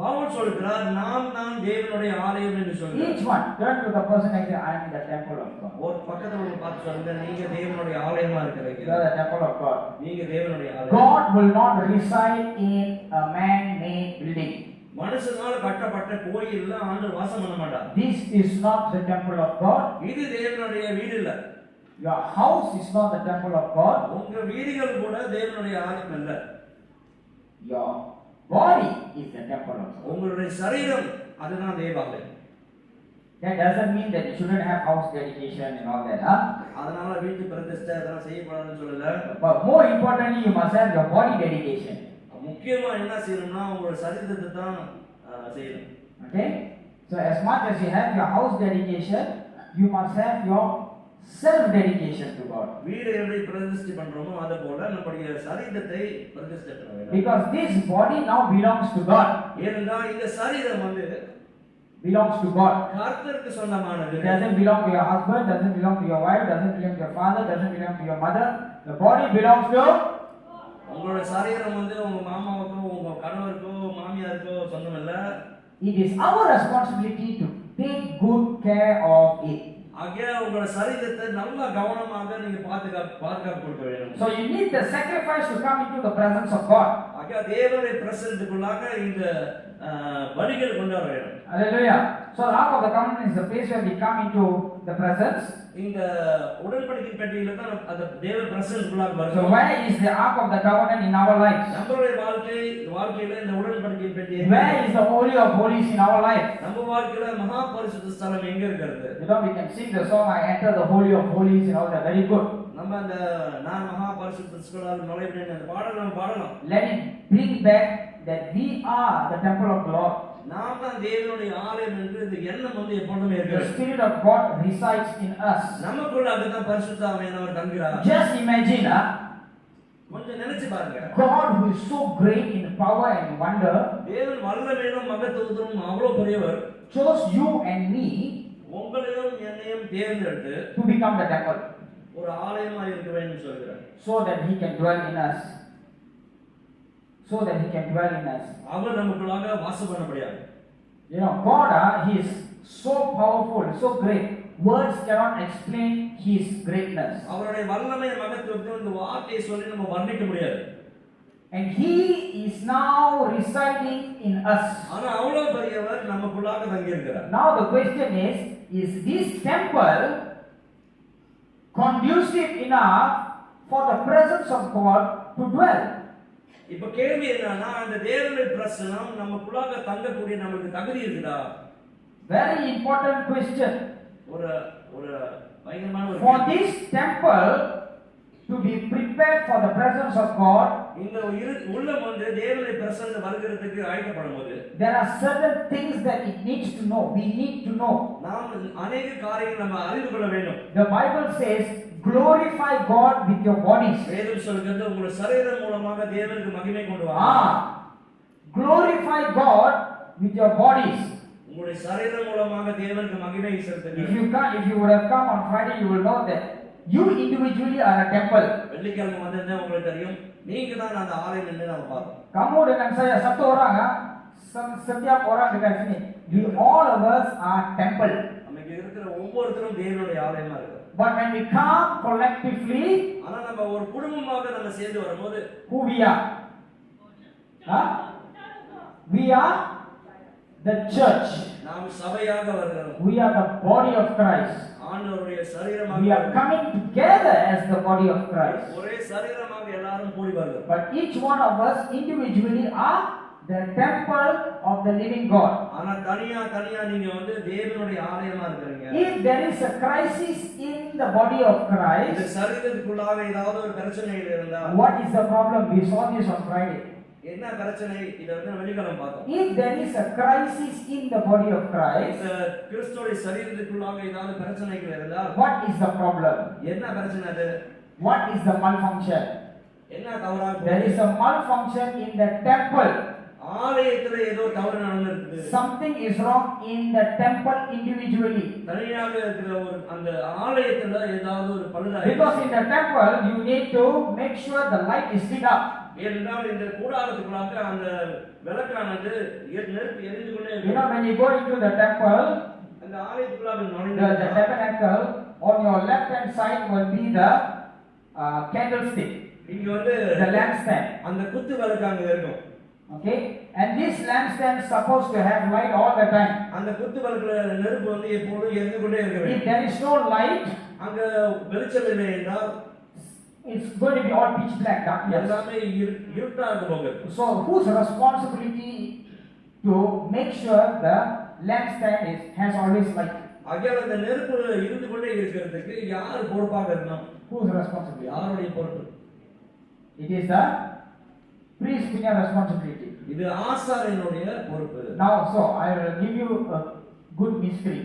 [SPEAKER 2] Pavul சொல்கிறார் நாம் தான் தேவனுடைய ஆலயம் என்று சொல்கிறார்.
[SPEAKER 1] Each one turn to the person and say I am the temple of God.
[SPEAKER 2] ஒரு பக்கத்துல ஒரு பார்த்து சொல்லுங்க நீங்க தேவனுடைய ஆலயமா இருக்கிறீங்க.
[SPEAKER 1] You are the temple of God.
[SPEAKER 2] நீங்க தேவனுடைய ஆலயம்.
[SPEAKER 1] God will not reside in a man-made building.
[SPEAKER 2] மனுஷனால கட்டப்பட்ட கோயில்ல ஆண்டவர் வாசம் பண்ண மாட்டார்.
[SPEAKER 1] This is not the temple of God.
[SPEAKER 2] இது தேவனுடைய வீடு இல்ல.
[SPEAKER 1] Your house is not the temple of God.
[SPEAKER 2] உங்க வீடுகள் கூட தேவனுடைய ஆலயம் அல்ல.
[SPEAKER 1] Your body is the temple of God.
[SPEAKER 2] உங்களுடைய சரீரம் அதுதான் தேவாலயம்.
[SPEAKER 1] That doesn't mean that you shouldn't have house dedication and all that,
[SPEAKER 2] அதனால வீட்டு பிரதிஷ்டை அதெல்லாம் செய்யக்கூடாதுன்னு சொல்லல.
[SPEAKER 1] But more importantly, you must have your body dedication.
[SPEAKER 2] முக்கியமா என்ன செய்யணும்னா உங்களுடைய சரீரத்தை தான் செய்யணும்.
[SPEAKER 1] Okay? So as much as you have your house dedication, you must have your self dedication to God.
[SPEAKER 2] வீடு எப்படி பிரதிஷ்டை பண்றோமோ அதே போல நம்முடைய சரீரத்தை பிரதிஷ்டை பண்ண வேண்டும்.
[SPEAKER 1] Because this body now belongs to God.
[SPEAKER 2] ஏன்னா இந்த சரீரம் வந்து
[SPEAKER 1] belongs to God.
[SPEAKER 2] கர்த்தருக்கு சொந்தமானது.
[SPEAKER 1] It doesn't belong to your husband, doesn't belong to your wife, doesn't belong to your father, doesn't belong to your mother. The body belongs to
[SPEAKER 2] உங்களுடைய சரீரம் வந்து உங்க மாமாவுக்கோ உங்க கணவருக்கோ மாமியாருக்கோ சொந்தம் இல்ல.
[SPEAKER 1] It is our responsibility to take good care of it.
[SPEAKER 2] ஆகிய உங்களுடைய சரீரத்தை நல்ல கவனமாக நீங்க பாதுகாப்பு கொடுக்க வேண்டும்.
[SPEAKER 1] So you need the sacrifice to come into the presence of God.
[SPEAKER 2] ஆகிய தேவனுடைய பிரசன்னத்துக்குள்ளாக இந்த பலிகள் கொண்டு வர வேண்டும்.
[SPEAKER 1] Hallelujah. So the ark of the covenant is the place where we come into the presence.
[SPEAKER 2] இந்த உடன்படிக்கை பெட்டியில தான் அந்த தேவ பிரசன்னத்துக்குள்ளாக வருகிறோம்.
[SPEAKER 1] So where is the ark of the covenant in our lives?
[SPEAKER 2] நம்மளுடைய வாழ்க்கையில இந்த உடன்படிக்கை பெட்டி
[SPEAKER 1] Where is the holy of holies in our life?
[SPEAKER 2] நம்ம வாழ்க்கையில மகா பரிசுத்த ஸ்தலம் எங்க இருக்கிறது?
[SPEAKER 1] You know, we can sing the song I enter the holy of holies and all that, very good.
[SPEAKER 2] நம்ம அந்த நான் மகா பரிசுத்த ஸ்தலத்தில் நுழைவேன் அந்த பாடல் நம்ம பாடலாம்.
[SPEAKER 1] Let it bring back that we are the temple of the Lord.
[SPEAKER 2] நாம் தான் தேவனுடைய ஆலயம் என்று இந்த எண்ணம் வந்து எப்பொழுதுமே
[SPEAKER 1] the
[SPEAKER 2] இருக்கிறது.
[SPEAKER 1] Spirit of God resides in us.
[SPEAKER 2] நமக்குள்ள அதுதான் பரிசுத்த ஆவியானவர் தங்குகிறார்.
[SPEAKER 1] Just imagine,
[SPEAKER 2] கொஞ்சம் நினைச்சு பாருங்க.
[SPEAKER 1] God who is so great in power and wonder
[SPEAKER 2] தேவன் வல்லமையிலும் மகத்துவத்திலும் அவ்வளவு பெரியவர்
[SPEAKER 1] chose you and me
[SPEAKER 2] உங்களையும் என்னையும் தேர்ந்தெடுத்து
[SPEAKER 1] to become the temple,
[SPEAKER 2] ஒரு ஆலயமா இருக்க வேண்டும் சொல்கிறார்.
[SPEAKER 1] so that He can dwell in us. So that He can dwell in us.
[SPEAKER 2] அவர் நமக்குள்ளாக வாசம் பண்ண முடியாது.
[SPEAKER 1] You know, God, He is so powerful, so great. Words cannot explain His greatness.
[SPEAKER 2] அவருடைய வல்லமை மகத்துவத்தை இந்த வார்த்தையை சொல்லி நம்ம வர்ணிக்க முடியாது.
[SPEAKER 1] And He is now residing in us.
[SPEAKER 2] ஆனா அவ்வளவு பெரியவர் நமக்குள்ளாக தங்கி இருக்கிறார்.
[SPEAKER 1] Now the question is this temple conducive enough for the presence of God to dwell?
[SPEAKER 2] இப்ப கேள்வி என்னன்னா அந்த தேவனுடைய பிரசன்னம் நமக்குள்ளாக தங்கக்கூடிய நமக்கு தகுதி இருக்குதா?
[SPEAKER 1] Very important question.
[SPEAKER 2] ஒரு பயங்கரமான ஒரு
[SPEAKER 1] For this temple to be prepared for the presence of God,
[SPEAKER 2] இந்த உள்ளம் வந்து தேவனுடைய பிரசன்னம் வருகிறதுக்கு ஆயத்தப்படும்போது
[SPEAKER 1] there are certain things that it needs to know. We need to know.
[SPEAKER 2] நாம் अनेक காரியங்களை நம்ம அறிந்து கொள்ள வேண்டும்.
[SPEAKER 1] The Bible says, glorify God with your bodies.
[SPEAKER 2] வேதம் சொல்கிறது உங்களுடைய சரீரம் மூலமாக தேவனுக்கு மகிமை கொண்டு வாங்க.
[SPEAKER 1] Glorify God with your bodies.
[SPEAKER 2] உங்களுடைய சரீரம் மூலமாக தேவனுக்கு மகிமை செலுத்துங்க.
[SPEAKER 1] If you would have come on Friday, you will know that you individually are a temple.
[SPEAKER 2] வெள்ளிக்கிழமை வந்தா உங்களுக்கு தெரியும் நீங்க தான் அந்த ஆலயம் என்று நாம பார்த்தோம்.
[SPEAKER 1] Kamu dengan saya satu orang, setiap orang dekat sini, we all of us are temple.
[SPEAKER 2] நமக்கு இருக்கிற ஒவ்வொருத்தரும் தேவனுடைய ஆலயமா இருக்கு.
[SPEAKER 1] But when we come collectively,
[SPEAKER 2] ஆனா நம்ம ஒரு குடும்பமாக நம்ம சேர்ந்து வரும்போது
[SPEAKER 1] who we are? We are the church.
[SPEAKER 2] நாம் சபையாக வருகிறோம்.
[SPEAKER 1] We are the body of Christ.
[SPEAKER 2] ஆண்டவருடைய சரீரமாக
[SPEAKER 1] We are coming together as the body of Christ.
[SPEAKER 2] ஒரே சரீரமாக எல்லாரும் கூடி வருகிறோம்.
[SPEAKER 1] But each one of us individually are the temple of the living God.
[SPEAKER 2] ஆனா தனியா நீங்க வந்து தேவனுடைய ஆலயமா இருக்கீங்க.
[SPEAKER 1] If there is a crisis in the body of
[SPEAKER 2] இந்த
[SPEAKER 1] Christ,
[SPEAKER 2] சரீரத்துக்குள்ளாக ஏதாவது ஒரு பிரச்சனைகள் இருந்தா
[SPEAKER 1] what is the problem? We saw this on Friday.
[SPEAKER 2] என்ன பிரச்சனை இத வந்து வெள்ளிக்கிழமை பார்த்தோம்.
[SPEAKER 1] If there is a crisis in the body of Christ,
[SPEAKER 2] இந்த கிறிஸ்துவோட சரீரத்துக்குள்ளாக ஏதாவது பிரச்சனைகள் இருந்தா
[SPEAKER 1] what is the problem?
[SPEAKER 2] என்ன பிரச்சனை அது?
[SPEAKER 1] What is the malfunction?
[SPEAKER 2] என்ன தவறாக
[SPEAKER 1] There is a malfunction in the temple.
[SPEAKER 2] ஆலயத்துல ஏதோ தவறு நடந்திருக்கு.
[SPEAKER 1] Something is wrong in the temple individually.
[SPEAKER 2] தனியாக இருக்கிற ஒரு அந்த ஆலயத்துல ஏதாவது ஒரு பழுதாயிருக்கு.
[SPEAKER 1] Because in the temple you need to make sure the light is lit up.
[SPEAKER 2] ஏனென்றால் இந்த கூடாரத்துக்குள்ளாக அந்த விளக்கானது நெருப்பு எரிந்து கொண்டே
[SPEAKER 1] You know, when you go into the temple,
[SPEAKER 2] அந்த ஆலயத்துக்குள்ளாக
[SPEAKER 1] the tabernacle, on your left hand side will be the candlestick,
[SPEAKER 2] இங்க வந்து
[SPEAKER 1] the lampstand.
[SPEAKER 2] அந்த குத்து விளக்கு அங்க இருக்கும்.
[SPEAKER 1] Okay, and this lampstand is supposed to have light all the time.
[SPEAKER 2] அந்த குத்து விளக்குல நெருப்பு வந்து எப்பொழுதும் எரிந்து கொண்டே இருக்க வேண்டும்.
[SPEAKER 1] If there is no light,
[SPEAKER 2] அங்க வெளிச்சம் இல்லை என்றால்
[SPEAKER 1] it's going to be all pitch black darkness.
[SPEAKER 2] எல்லாமே இருட்டா இருக்கும்.
[SPEAKER 1] So whose responsibility to make sure the lampstand has always light?
[SPEAKER 2] ஆகையால் அந்த நெருப்பு இருந்து கொண்டே இருக்கிறதுக்கு யார் பொறுப்பாக இருக்கணும்?
[SPEAKER 1] Whose responsibility?
[SPEAKER 2] யாருடைய பொறுப்பு?
[SPEAKER 1] It is the priest punya responsibility.
[SPEAKER 2] இது ஆசாரியனுடைய பொறுப்பு.
[SPEAKER 1] Now, so I will give you a good mystery.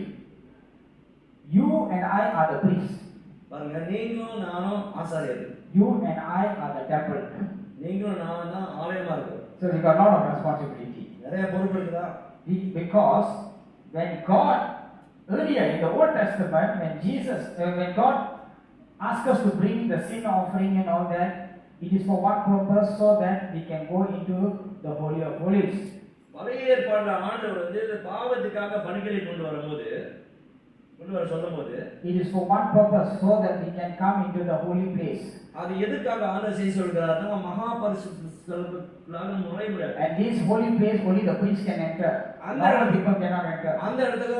[SPEAKER 1] You and I are the priests.
[SPEAKER 2] பாருங்க, நீங்களும் நானும் ஆசாரியர்கள்.
[SPEAKER 1] You and I are the temple.
[SPEAKER 2] நீங்களும் நானும் தான் ஆலயமா இருக்கோம்.
[SPEAKER 1] So we got a lot of responsibility.
[SPEAKER 2] நிறைய பொறுப்பு இருக்குதா?
[SPEAKER 1] Because when God earlier in the Old Testament, when God asked us to bring the sin offering and all that, it is for what purpose? So that we can go into the Holy of Holies.
[SPEAKER 2] பழைய ஏற்பாடுல ஆண்டவர் வந்து பாவத்துக்காக பலிகளை கொண்டு வர சொல்லும்போது
[SPEAKER 1] it is for one purpose, so that we can come into the holy place.
[SPEAKER 2] அது எதுக்காக ஆண்டவர் செய்ய சொல்றாருன்னா மகா பரிசுத்த ஸ்தலத்துக்குள்ளாக நுழைய முடியாது.
[SPEAKER 1] And this holy place only the priest can enter. Normal people cannot enter.
[SPEAKER 2] அந்த இடத்துல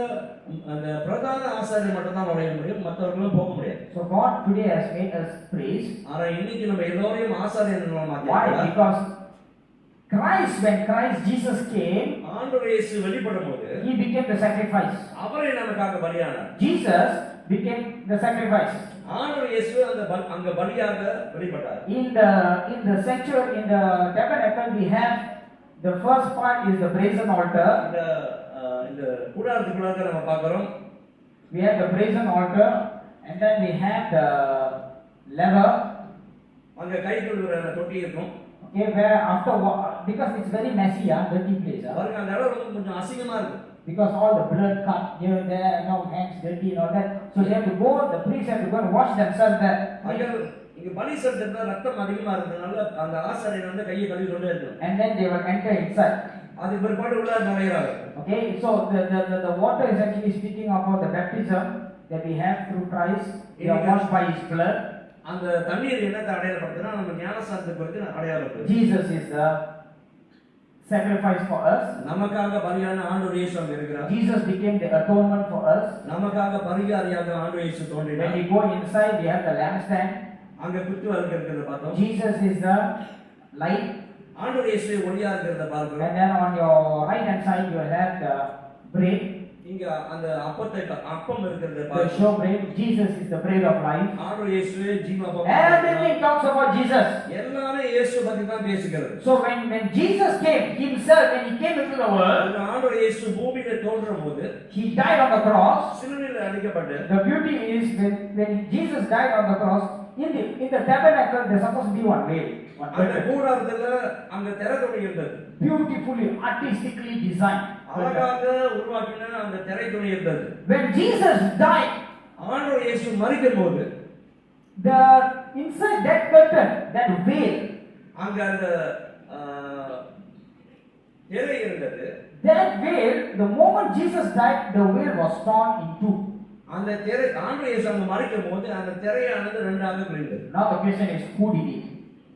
[SPEAKER 2] அந்த பிரதான ஆசாரியர் மட்டும் தான் நுழைய முடியும், மற்றவர்களும் போக முடியாது.
[SPEAKER 1] So God today has made us priests.
[SPEAKER 2] ஆனா இன்னைக்கு நம்ம எல்லோரையும் ஆசாரியர்களா மாத்திட்டார்.
[SPEAKER 1] Why? Because when Christ Jesus came,
[SPEAKER 2] ஆண்டவர் இயேசு வெளிப்படும்போது
[SPEAKER 1] he became the sacrifice.
[SPEAKER 2] அவரே நமக்காக பலியானார்.
[SPEAKER 1] Jesus became the sacrifice.
[SPEAKER 2] ஆண்டவர் இயேசு அங்க பலியாக வெளிப்பட்டார்.
[SPEAKER 1] In the sanctuary, in the tabernacle, we have The first part is the brazen altar.
[SPEAKER 2] இந்த இந்த கூடாரத்துக்குள்ளாக நம்ம பார்க்கிறோம்.
[SPEAKER 1] We have the brazen altar, and then we have the lever.
[SPEAKER 2] அங்க கை கழுவுற தொட்டி இருக்கும்.
[SPEAKER 1] Okay, where after because it's very messy, dirty place.
[SPEAKER 2] பாருங்க அந்த இடம் ரொம்ப கொஞ்சம் அசிங்கமா இருக்கு.
[SPEAKER 1] Because all the blood cut here, there, hands dirty and all that. So they have to go. The priests have to go and wash themselves there.
[SPEAKER 2] இங்க பலி செலுத்துறதுல ரத்தம் அதிகமா இருந்ததுனால அந்த ஆசாரியன் வந்து கையை கழுவி கொண்டே இருக்கணும்.
[SPEAKER 1] And then they will enter inside.
[SPEAKER 2] அது பிற்பாடு உள்ள நுழையறாங்க.
[SPEAKER 1] Okay, so the water is actually speaking about the baptism that we have through Christ. We are washed by His blood.
[SPEAKER 2] அந்த தண்ணீர் என்னத்தை அடையாளப்படுத்துனா நம்ம ஞானஸ்நானத்துக்கு குறித்து அடையாளப்படுத்துது.
[SPEAKER 1] Jesus is the sacrifice for us.
[SPEAKER 2] நமக்காக பலியான ஆண்டவர் இயேசு அங்க இருக்கிறார்.
[SPEAKER 1] Jesus became the atonement for us.
[SPEAKER 2] நமக்காக பரிகாரியாக ஆண்டவர் இயேசு தோன்றினார்.
[SPEAKER 1] When we go inside, we have the lampstand.
[SPEAKER 2] அங்க குத்து விளக்கு இருக்கிறத பார்த்தோம்.
[SPEAKER 1] Jesus is the light.
[SPEAKER 2] ஆண்டவர் இயேசு ஒளியா இருக்கிறத பார்க்கிறோம்.
[SPEAKER 1] And then on your right hand side you have the bread.
[SPEAKER 2] இங்க அந்த அப்பம் இருக்கிறத
[SPEAKER 1] The
[SPEAKER 2] பார்க்கிறோம்.
[SPEAKER 1] show bread. Jesus is the bread of life.
[SPEAKER 2] ஆண்டவர் இயேசுவே ஜீவப்பம்.
[SPEAKER 1] Everything talks about Jesus.
[SPEAKER 2] எல்லாமே இயேசு பத்தி தான் பேசுகிறது.
[SPEAKER 1] So when Jesus came himself, when he came into the world,
[SPEAKER 2] ஆண்டவர் இயேசு பூமியில தோன்றும்போது
[SPEAKER 1] he died on the cross.
[SPEAKER 2] சிலுவையில் அடிக்கப்பட்டு
[SPEAKER 1] The beauty is when Jesus died on the cross, in the tabernacle there's supposed to be one veil.
[SPEAKER 2] அந்த கூடாரத்துல அங்க திரைத்துணி இருந்தது.
[SPEAKER 1] Beautifully, artistically designed.
[SPEAKER 2] அழகாக உருவாக்கின அந்த திரைத்துணி இருந்தது.
[SPEAKER 1] When Jesus died,
[SPEAKER 2] ஆண்டவர் இயேசு மரிக்கும்போது
[SPEAKER 1] the inside that curtain, that veil,
[SPEAKER 2] அங்க அந்த திரை இருந்தது.
[SPEAKER 1] that veil, the moment Jesus died, the veil was torn in two.
[SPEAKER 2] அந்த திரை ஆண்டவர் இயேசு அங்க மரிக்கும்போது அந்த திரையானது ரெண்டாக பிரிந்தது.
[SPEAKER 1] Now the question is, who did it?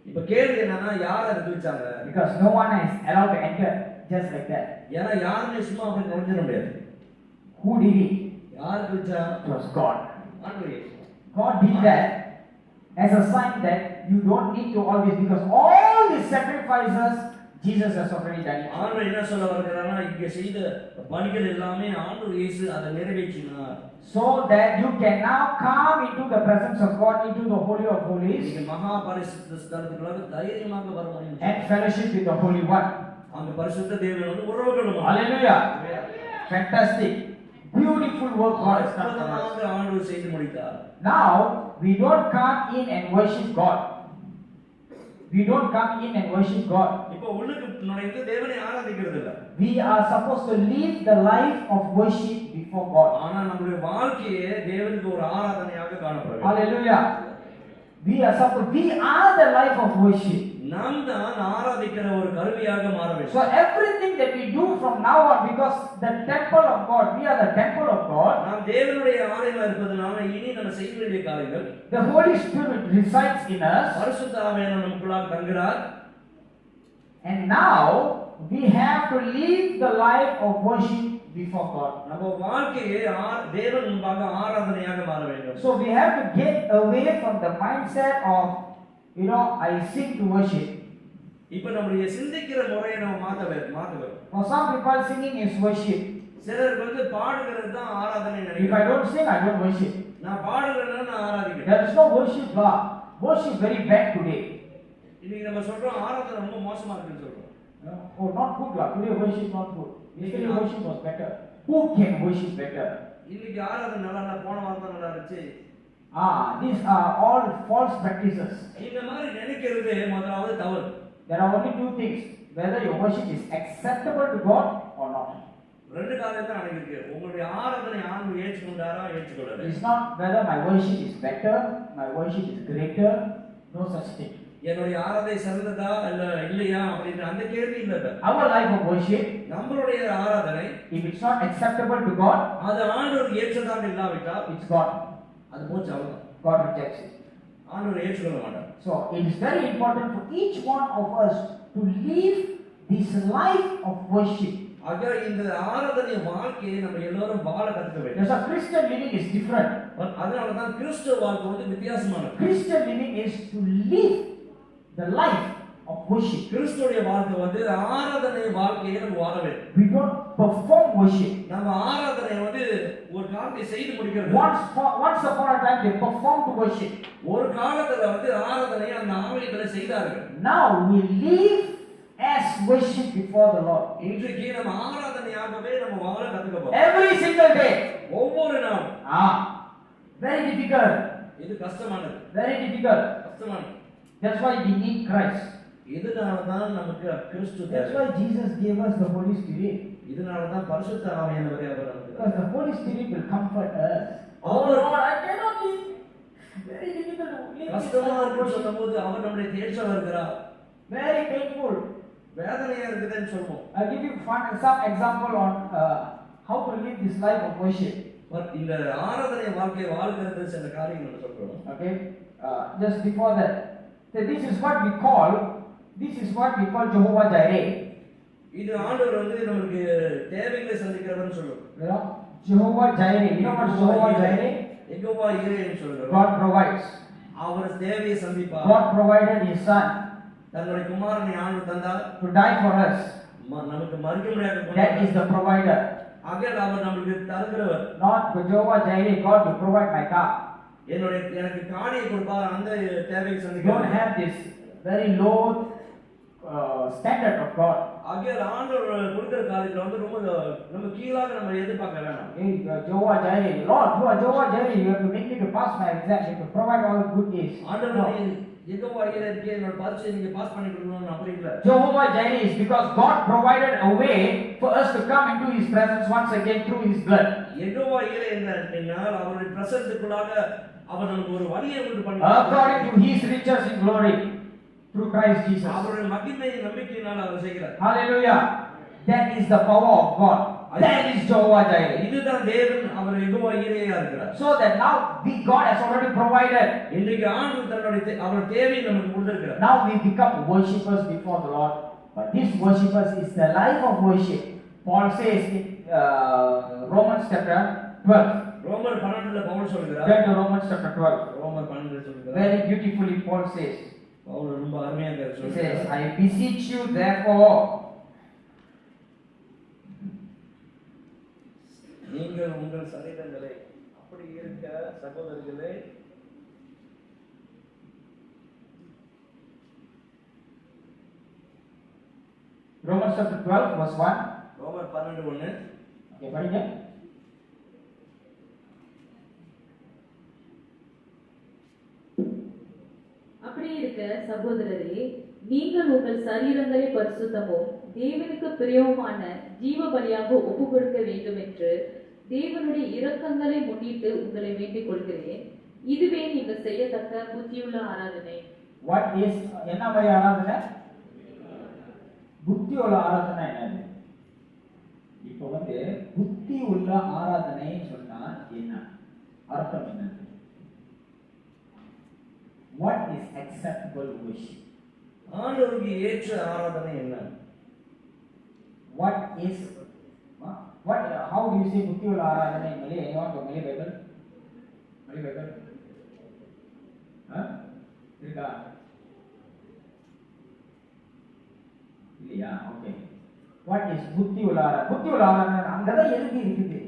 [SPEAKER 2] இப்ப கேள்வி என்னன்னா யார் அதை பிரிச்சாங்க?
[SPEAKER 1] Because no one is allowed to enter just like that.
[SPEAKER 2] ஏன்னா யாருமே சும்மா அப்படி நுழைஞ்சிட முடியாது.
[SPEAKER 1] Who did it?
[SPEAKER 2] யார் பிரிச்சா?
[SPEAKER 1] It was God.
[SPEAKER 2] ஆண்டவர் இயேசு.
[SPEAKER 1] God did that as a sign that you don't need to always, because all these sacrifices Jesus has already done it.
[SPEAKER 2] ஆண்டவர் என்ன சொல்ல வருகிறார்னா இங்க செய்த பலிகள் எல்லாமே ஆண்டவர் இயேசு அதை நிறைவேற்றினார்.
[SPEAKER 1] So that you can now come into the presence of God, into the Holy of Holies,
[SPEAKER 2] நீங்க மகா பரிசுத்த ஸ்தலத்துக்குள்ள தைரியமாக வர முடியும்.
[SPEAKER 1] and fellowship with the Holy One.
[SPEAKER 2] அந்த பரிசுத்த தேவனோடு உறவு கொள்ளும்.
[SPEAKER 1] Hallelujah. Fantastic. Beautiful work God has done for us.
[SPEAKER 2] அற்புதமாக ஆண்டவர் செய்து முடித்தார்.
[SPEAKER 1] Now we don't come in and worship God. We don't come in and worship God.
[SPEAKER 2] இப்போ உள்ளுக்கு நுழைந்து தேவனை ஆராதிக்கிறது இல்ல.
[SPEAKER 1] We are supposed to live the life of worship before God.
[SPEAKER 2] ஆனா நம்மளுடைய வாழ்க்கையே தேவனுக்கு ஒரு ஆராதனையாக காணப்பட வேண்டும்.
[SPEAKER 1] Hallelujah. We are the life of worship.
[SPEAKER 2] நாம் தான் ஆராதிக்கிற ஒரு கருவியாக மாற வேண்டும்.
[SPEAKER 1] So everything that we do from now on, because the temple of God, we are the temple of God.
[SPEAKER 2] நாம் தேவனுடைய ஆலயமா இருப்பதனால இனி நம்ம செய்ய வேண்டிய காரியங்கள்,
[SPEAKER 1] The Holy Spirit resides in us.
[SPEAKER 2] பரிசுத்த ஆவியானவர் நமக்குள்ளாக தங்குகிறார்.
[SPEAKER 1] And now we have to live the life of worship before God.
[SPEAKER 2] நம்ம வாழ்க்கையே தேவன் முன்பாக ஆராதனையாக மாற வேண்டும்.
[SPEAKER 1] So we have to get away from the mindset of, I sing to worship.
[SPEAKER 2] இப்போ நம்மளுடைய சிந்திக்கிற முறையை நம்ம மாத்த வேண்டும்.
[SPEAKER 1] For some people, singing is worship.
[SPEAKER 2] சிலருக்கு வந்து பாடுகிறது தான் ஆராதனை
[SPEAKER 1] If I
[SPEAKER 2] நினைக்கிறாங்க.
[SPEAKER 1] don't sing, I don't worship.
[SPEAKER 2] நான் பாடுறேன்னா நான் ஆராதிக்கிறேன்.
[SPEAKER 1] There is no worship, God. Worship very bad today.
[SPEAKER 2] இன்னைக்கு நம்ம சொல்றோம் ஆராதனை ரொம்ப மோசமா இருக்குன்னு சொல்றோம்.
[SPEAKER 1] Oh, not good, God. Today worship not good. Yesterday worship was better. Who can worship better?
[SPEAKER 2] இன்னைக்கு ஆராதனை நல்லா இல்ல, போன வாரம் தான் நல்லா இருந்துச்சு.
[SPEAKER 1] These are all false practices.
[SPEAKER 2] இந்த மாதிரி நினைக்கிறது முதலாவது தவறு.
[SPEAKER 1] There are only two things: whether your worship is acceptable to God or not.
[SPEAKER 2] ரெண்டு காரியம் தான் நடக்குது. உங்களுடைய ஆராதனை ஆண்டவர் ஏற்றுக்கொண்டாரா ஏற்றுக்கொள்ளல.
[SPEAKER 1] It's not whether my worship is better, my worship is greater. No such thing.
[SPEAKER 2] என்னுடைய ஆராதனை சிறந்ததா இல்லையா அப்படின்ற அந்த கேள்வி இல்ல.
[SPEAKER 1] Our life of worship,
[SPEAKER 2] நம்மளுடைய ஆராதனை
[SPEAKER 1] if it's not acceptable to God,
[SPEAKER 2] அது ஆண்டவர் ஏற்றதாக இல்லாவிட்டால்
[SPEAKER 1] it's God.
[SPEAKER 2] அது போச்சு அவ்வளவுதான்.
[SPEAKER 1] God rejects it.
[SPEAKER 2] ஆண்டவர் ஏற்றுக்கொள்ள மாட்டார்.
[SPEAKER 1] So it is very important for each one of us to live this life of worship.
[SPEAKER 2] ஆக இந்த ஆராதனை வாழ்க்கையை நம்ம எல்லாரும் வாழ கத்துக்க வேண்டும்.
[SPEAKER 1] Yes, a Christian living is different.
[SPEAKER 2] அதனால தான் கிறிஸ்தவ வாழ்க்கை வந்து வித்தியாசமானது.
[SPEAKER 1] Christian living is to live the life of worship.
[SPEAKER 2] கிறிஸ்துவுடைய வாழ்க்கை வந்து ஆராதனை வாழ்க்கையை நம்ம வாழ வேண்டும்.
[SPEAKER 1] We don't perform worship.
[SPEAKER 2] நம்ம ஆராதனை வந்து ஒரு காரியத்தை செய்து முடிக்கிறது.
[SPEAKER 1] Once upon a time they performed to worship.
[SPEAKER 2] ஒரு காலத்துல வந்து ஆராதனை அந்த ஆலயத்துல செய்தார்கள்.
[SPEAKER 1] Now we live as worship before the Lord.
[SPEAKER 2] இன்றைக்கு நம்ம ஆராதனையாகவே நம்ம வாழ கத்துக்க
[SPEAKER 1] Every single day.
[SPEAKER 2] ஒவ்வொரு நாள்.
[SPEAKER 1] Very difficult.
[SPEAKER 2] இது கஷ்டமானது.
[SPEAKER 1] Very difficult.
[SPEAKER 2] கஷ்டமானது.
[SPEAKER 1] That's why we need Christ.
[SPEAKER 2] இதனால தான் நமக்கு கிறிஸ்து தேவை.
[SPEAKER 1] That's why Jesus gave us the Holy Spirit.
[SPEAKER 2] இதனால தான் பரிசுத்த ஆவியானவரை அவர் நமக்கு.
[SPEAKER 1] Because the Holy Spirit will comfort us. Oh Lord, I cannot live. Very difficult.
[SPEAKER 2] கஷ்டமா இருக்குன்னு சொல்லும்போது அவர் நம்முடைய தேர்ச்சவர் இருக்கிறார்.
[SPEAKER 1] Very painful.
[SPEAKER 2] வேதனையா இருக்குதுன்னு சொல்லுவோம்.
[SPEAKER 1] I'll give you some example on how to live this life of worship.
[SPEAKER 2] But இந்த ஆராதனை வாழ்க்கை வாழ்கிறது சில காரியங்கள் சொல்றோம்.
[SPEAKER 1] Okay, just before that, so this is what we call Jehovah Jireh.
[SPEAKER 2] இது ஆண்டவர் வந்து நமக்கு தேவைகளை சந்திக்கிறவர்னு சொல்லுவோம்.
[SPEAKER 1] Jehovah Jireh. You know what Jehovah Jireh?
[SPEAKER 2] Jehovah ஈரேன்னு சொல்றோம்.
[SPEAKER 1] God provides.
[SPEAKER 2] அவர் தேவையை சந்திப்பார்.
[SPEAKER 1] God provided His Son.
[SPEAKER 2] தன்னுடைய குமாரனை ஆண்டவர் தந்தார்.
[SPEAKER 1] To die for us.
[SPEAKER 2] நமக்கு மரிக்க முடியாத.
[SPEAKER 1] That is the provider.
[SPEAKER 2] ஆகையால் அவர் நமக்கு தருகிறவர்.
[SPEAKER 1] Not Jehovah Jireh. God will provide my car.
[SPEAKER 2] எனக்கு காணியை கொடுப்பார், அந்த தேவையை சந்திக்க.
[SPEAKER 1] Don't have this very low standard of God.
[SPEAKER 2] ஆகையால் ஆண்டவர் கொடுக்கிற காரியத்துல வந்து ரொம்ப கீழாக நம்ம எதிர்பார்க்க வேண்டாம்.
[SPEAKER 1] Jehovah Jireh, Lord, you are Jehovah Jireh. You have to make me to pass my exam. You have to provide all the good things.
[SPEAKER 2] ஆண்டவர் யெகோவா ஈரே இருக்கே, என்னோட பரீட்சையை நீங்க பாஸ் பண்ணி கொடுக்கணும்னு அப்படி இல்ல.
[SPEAKER 1] Jehovah Jireh is because God provided a way for us to come into His presence once again through His blood.
[SPEAKER 2] Jehovah ஈரே என்றால் அவருடைய பிரசன்னத்துக்குள்ளாக அவர் நமக்கு ஒரு வழியை உண்டு பண்ணி.
[SPEAKER 1] According to His riches in glory through Christ Jesus.
[SPEAKER 2] அவருடைய மகிமையை நம்பிக்கையினால் அவர் செய்கிறார்.
[SPEAKER 1] Hallelujah. That is the power of God. That is Jehovah Jireh.
[SPEAKER 2] இதுதான் தேவன், அவர் யெகோவா ஈரேயா இருக்கிறார்.
[SPEAKER 1] So that now God has already provided.
[SPEAKER 2] இன்றைக்கு ஆண்டவர் தன்னுடைய அவர் தேவையை நமக்கு கொடுத்திருக்கிறார்.
[SPEAKER 1] Now we become worshippers before the Lord. But these worshippers is the life of worship. Paul says in Romans chapter 12.
[SPEAKER 2] ரோமர் 12ல பவுல் சொல்கிறார்.
[SPEAKER 1] Turn to Romans chapter 12.
[SPEAKER 2] ரோமர் 12ல சொல்கிறார்.
[SPEAKER 1] Very beautifully Paul says.
[SPEAKER 2] Pavul ரொம்ப அருமையாக
[SPEAKER 1] He
[SPEAKER 2] சொல்கிறார்.
[SPEAKER 1] says, I beseech you therefore.
[SPEAKER 2] நீங்கள் உங்கள் சரீரங்களை அப்படி இருக்க சகோதரர்களே,
[SPEAKER 1] Romans chapter 12 verse 1.
[SPEAKER 2] ரோமர் 12:1.
[SPEAKER 1] Okay, படிங்க.
[SPEAKER 3] அப்படி இருக்க சகோதரரே, நீங்கள் உங்கள் சரீரங்களை பரிசுத்தமும் தேவனுக்கு பிரியவுமான ஜீவ பலியாக ஒப்பு கொடுக்க வேண்டும் என்று தேவனுடைய இரக்கங்களை முன்னிட்டு உங்களை வேண்டிக் கொள்கிறேன். இதுவே நீங்கள் செய்யத்தக்க புத்தியுள்ள ஆராதனை.
[SPEAKER 1] What is என்ன மாதிரி ஆராதனை? புத்தி உள்ள ஆராதனை என்னது? இப்போ வந்து புத்தி உள்ள ஆராதனை சொன்னா என்ன அர்த்தம் என்ன? What is acceptable worship?
[SPEAKER 2] ஆண்டவருக்கு ஏற்ற ஆராதனை என்ன?
[SPEAKER 1] What is how do you say புத்தி உள்ள ஆராதனை in Malay? Anyone got Malay Bible? Malay Bible? இருக்கா? இல்லையா? ஓகே. What is புத்தி உள்ள ஆராதனை? புத்தி உள்ள ஆராதனை அங்கதான் எழுதி இருக்குது.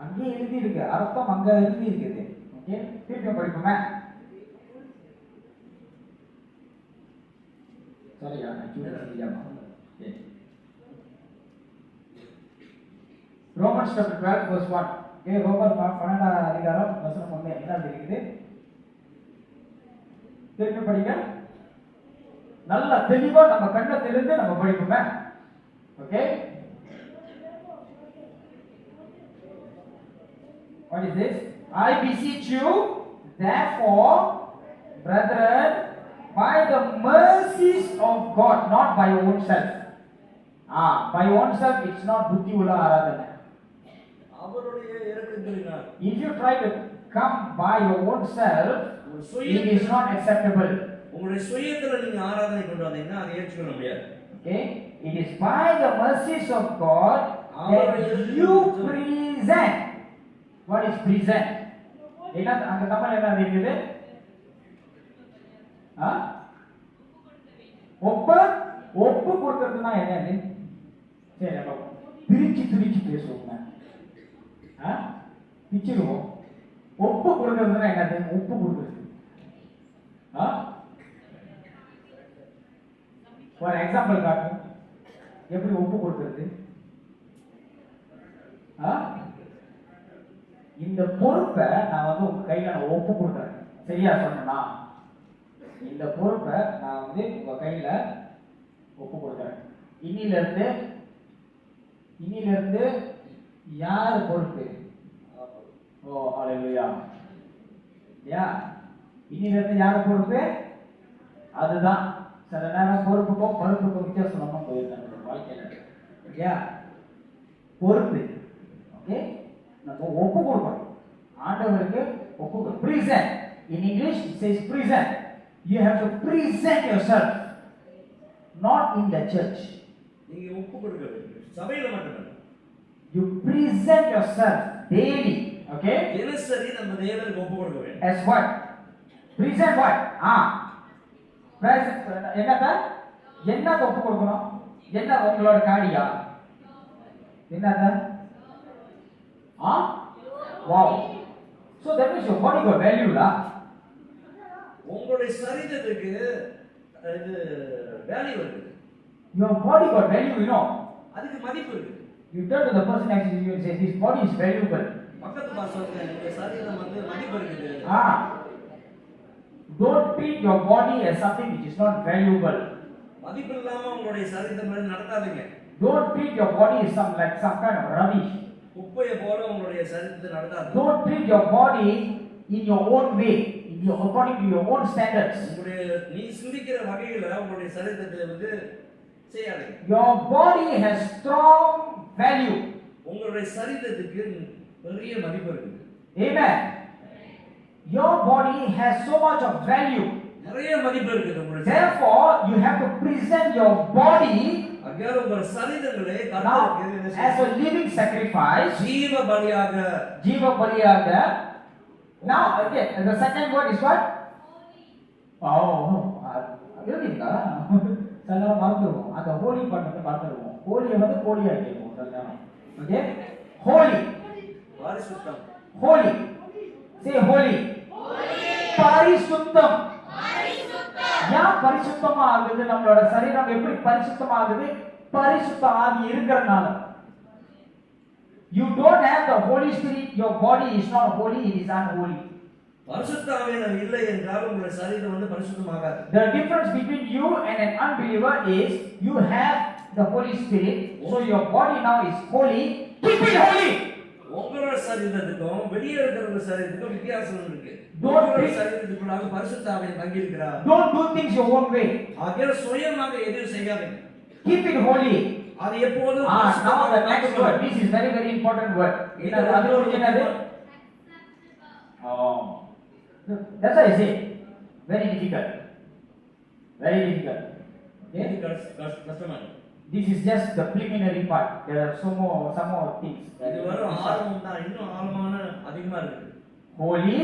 [SPEAKER 1] அங்கே எழுதி இருக்கு. அர்த்தம் அங்க எழுதி இருக்குது. ஓகே? திருப்பி படிப்போமே. Sorry, I choose okay. Romans chapter 12 verse 1. Okay, ரோமர் 12 அதிகாரம் வசனம் 1 என்ன இருக்குது? திருப்பி படிங்க. நல்ல தெளிவா நம்ம கண்ணை திறந்து நம்ம படிப்போமே. Okay? What is this? I beseech you therefore, brethren, by the mercies of God, not by oneself. By oneself it's not buddhi ulla aradhana.
[SPEAKER 2] அவருடைய இரக்கங்களினால்.
[SPEAKER 1] If you try to come by your own self, it is not acceptable.
[SPEAKER 2] உங்களுடைய சுயத்துல நீங்க ஆராதனை கொண்டு வந்தீங்கன்னா அதை ஏற்றுக்கொள்ள முடியாது.
[SPEAKER 1] Okay? It is by the mercies of God that you present. What is present? என்ன அங்க தமிழ்ல என்ன இருக்குது? ஒப்பு கொடுக்கிறதுனா என்னது? சரி நம்ம பிரிச்சு பேசுவோம். பிச்சிடுவோம். ஒப்பு கொடுக்கிறதுனா என்னது? ஒப்பு கொடுக்கிறது. ஒரு எக்ஸாம்பிள் காட்டு. எப்படி ஒப்பு கொடுக்கிறது? இந்த பொறுப்பை நான் வந்து உங்க கையில நான் ஒப்பு கொடுக்குறேன். சரியா சொன்னா? இந்த பொறுப்பை நான் வந்து உங்க கையில ஒப்பு கொடுக்குறேன். இன்னில இருந்து யார் பொறுப்பு? ஓ ஹalleluya. யா, இன்னில இருந்து யார் பொறுப்பு? அதுதான். சில நேரம் பொறுப்புக்கும் பருப்புக்கும் வித்தியாசம் நம்ம போயிருக்காங்க வாழ்க்கையில. யா, பொறுப்பு. ஓகே, நம்ம ஒப்பு கொடுக்கணும் ஆண்டவருக்கு. ஒப்பு present. In English it says present. You have to present yourself, not in the church.
[SPEAKER 2] நீங்க ஒப்பு கொடுக்க வேண்டும், சபையில மட்டுமல்ல. You
[SPEAKER 1] present yourself daily. Okay,
[SPEAKER 2] தினசரி நம்ம தேவனுக்கு ஒப்பு கொடுக்க வேண்டும்.
[SPEAKER 1] As what? Present what? present என்ன ஒப்பு கொடுக்கணும்? என்ன உங்களோட காரியா? என்னது? Wow. So that means your body got value la.
[SPEAKER 2] உங்களுடைய சரீரத்துக்கு இது வேல்யூ இருக்கு.
[SPEAKER 1] Your body got value, you know.
[SPEAKER 2] அதுக்கு மதிப்பு இருக்கு.
[SPEAKER 1] You turn to the person next to you and say, this body is valuable.
[SPEAKER 2] பக்கத்து பாசத்துல இந்த சரீரம் வந்து மதிப்பு இருக்குது.
[SPEAKER 1] Don't treat your body as something which is not valuable.
[SPEAKER 2] மதிப்பு இல்லாம உங்களுடைய சரீரத்தை நடத்தாதீங்க.
[SPEAKER 1] Don't treat your body as some kind of rubbish.
[SPEAKER 2] குப்பையை போல உங்களுடைய சரீரத்தை நடத்தாதீங்க.
[SPEAKER 1] Don't treat your body in your own way, according to your own standards.
[SPEAKER 2] நீ சிந்திக்கிற வகையில உங்களுடைய சரீரத்தை வந்து செய்யாதீங்க.
[SPEAKER 1] Your body has strong value.
[SPEAKER 2] உங்களுடைய சரீரத்துக்கு பெரிய மதிப்பு இருக்கு.
[SPEAKER 1] Amen. Your body has so much of value.
[SPEAKER 2] நிறைய மதிப்பு இருக்கு உங்களுடைய.
[SPEAKER 1] Therefore, you have to present your body
[SPEAKER 2] உங்கள் சரீரங்களை
[SPEAKER 1] as a living sacrifice.
[SPEAKER 2] ஜீவ பலியாக.
[SPEAKER 1] Now, okay, the second word is what? இல்லைங்களா? சில நேரம் மறந்துடுவோம். அந்த ஹோலி பண்ணதை மறந்துடுவோம். ஹோலியை வந்து ஹோலியா கேட்போம் சில நேரம். ஓகே, ஹோலி,
[SPEAKER 2] பரிசுத்தம்.
[SPEAKER 1] Holi, say holy. பரிசுத்தம். ஏன் பரிசுத்தமா ஆகுது? நம்மளோட சரீரம் எப்படி பரிசுத்தமா ஆகுது? பரிசுத்த ஆவி இருக்கிறனால. You don't have the Holy Spirit, your body is not holy, it is unholy.
[SPEAKER 2] பரிசுத்த ஆவியானவர் இல்லை என்றால் உங்களுடைய சரீரம் வந்து பரிசுத்தமாகாது.
[SPEAKER 1] The difference between you and an unbeliever is you have the Holy Spirit, so your body now is holy. Keep it holy.
[SPEAKER 2] உங்களோட சரீரத்துக்கும் வெளியே இருக்கிற சரீரத்துக்கும் வித்தியாசம் இருக்கு.
[SPEAKER 1] உங்களுடைய
[SPEAKER 2] சரீரத்துக்குள்ளாக பரிசுத்த ஆவியானவர் தங்கி இருக்கிறார்.
[SPEAKER 1] Don't do things your own way.
[SPEAKER 2] ஆகிய சுயமாக எதுவும் செய்யாதீங்க.
[SPEAKER 1] Keep it holy.
[SPEAKER 2] அது எப்போதும்
[SPEAKER 1] now the next word, this is very very important word. அது ஒரு என்னது? That's why I say very difficult. Okay,
[SPEAKER 2] கஷ்டமான.
[SPEAKER 1] This is just the preliminary part. There are some more things.
[SPEAKER 2] இது வரும் ஆரம்பம் தான், இன்னும் ஆழமான அதிகமா இருக்கு.
[SPEAKER 1] Holy.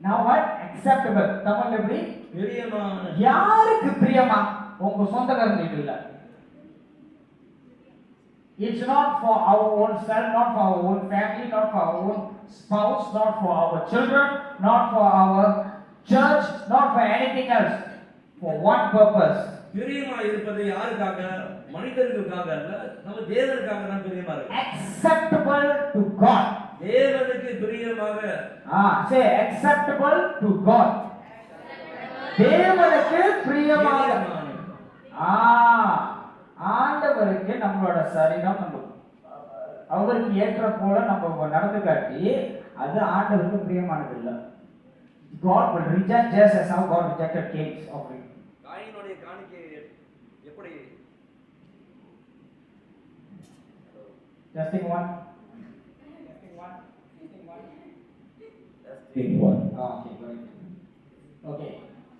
[SPEAKER 1] Now what? Acceptable. தமிழ்ல எப்படி?
[SPEAKER 2] பிரியமான.
[SPEAKER 1] யாருக்கு பிரியமா? உங்க சொந்தக்காரங்களுக்கு இல்ல. It's not for our own self, not for our own family, not for our own spouse, not for our children, not for our church, not for anything else. For one purpose.
[SPEAKER 2] பிரியமா இருப்பது யாருக்காக? மனிதர்களுக்காக அல்ல, நம்ம தேவனுக்காக தான் பிரியமா இருக்கு.
[SPEAKER 1] Acceptable to God.
[SPEAKER 2] தேவனுக்கு பிரியமாக.
[SPEAKER 1] Say acceptable to God. தேவனுக்கு பிரியமாக. ஆண்டவருக்கு நம்மளோட சரீரம் நம்ம அவருக்கு ஏற்ற போல நம்ம நடந்து காட்டி அது ஆண்டவருக்கு பிரியமானது இல்ல. God will reject just as how God rejected Cain's offering.
[SPEAKER 2] காயினுடைய காணிக்கை எப்படி?
[SPEAKER 1] Testing one. Okay.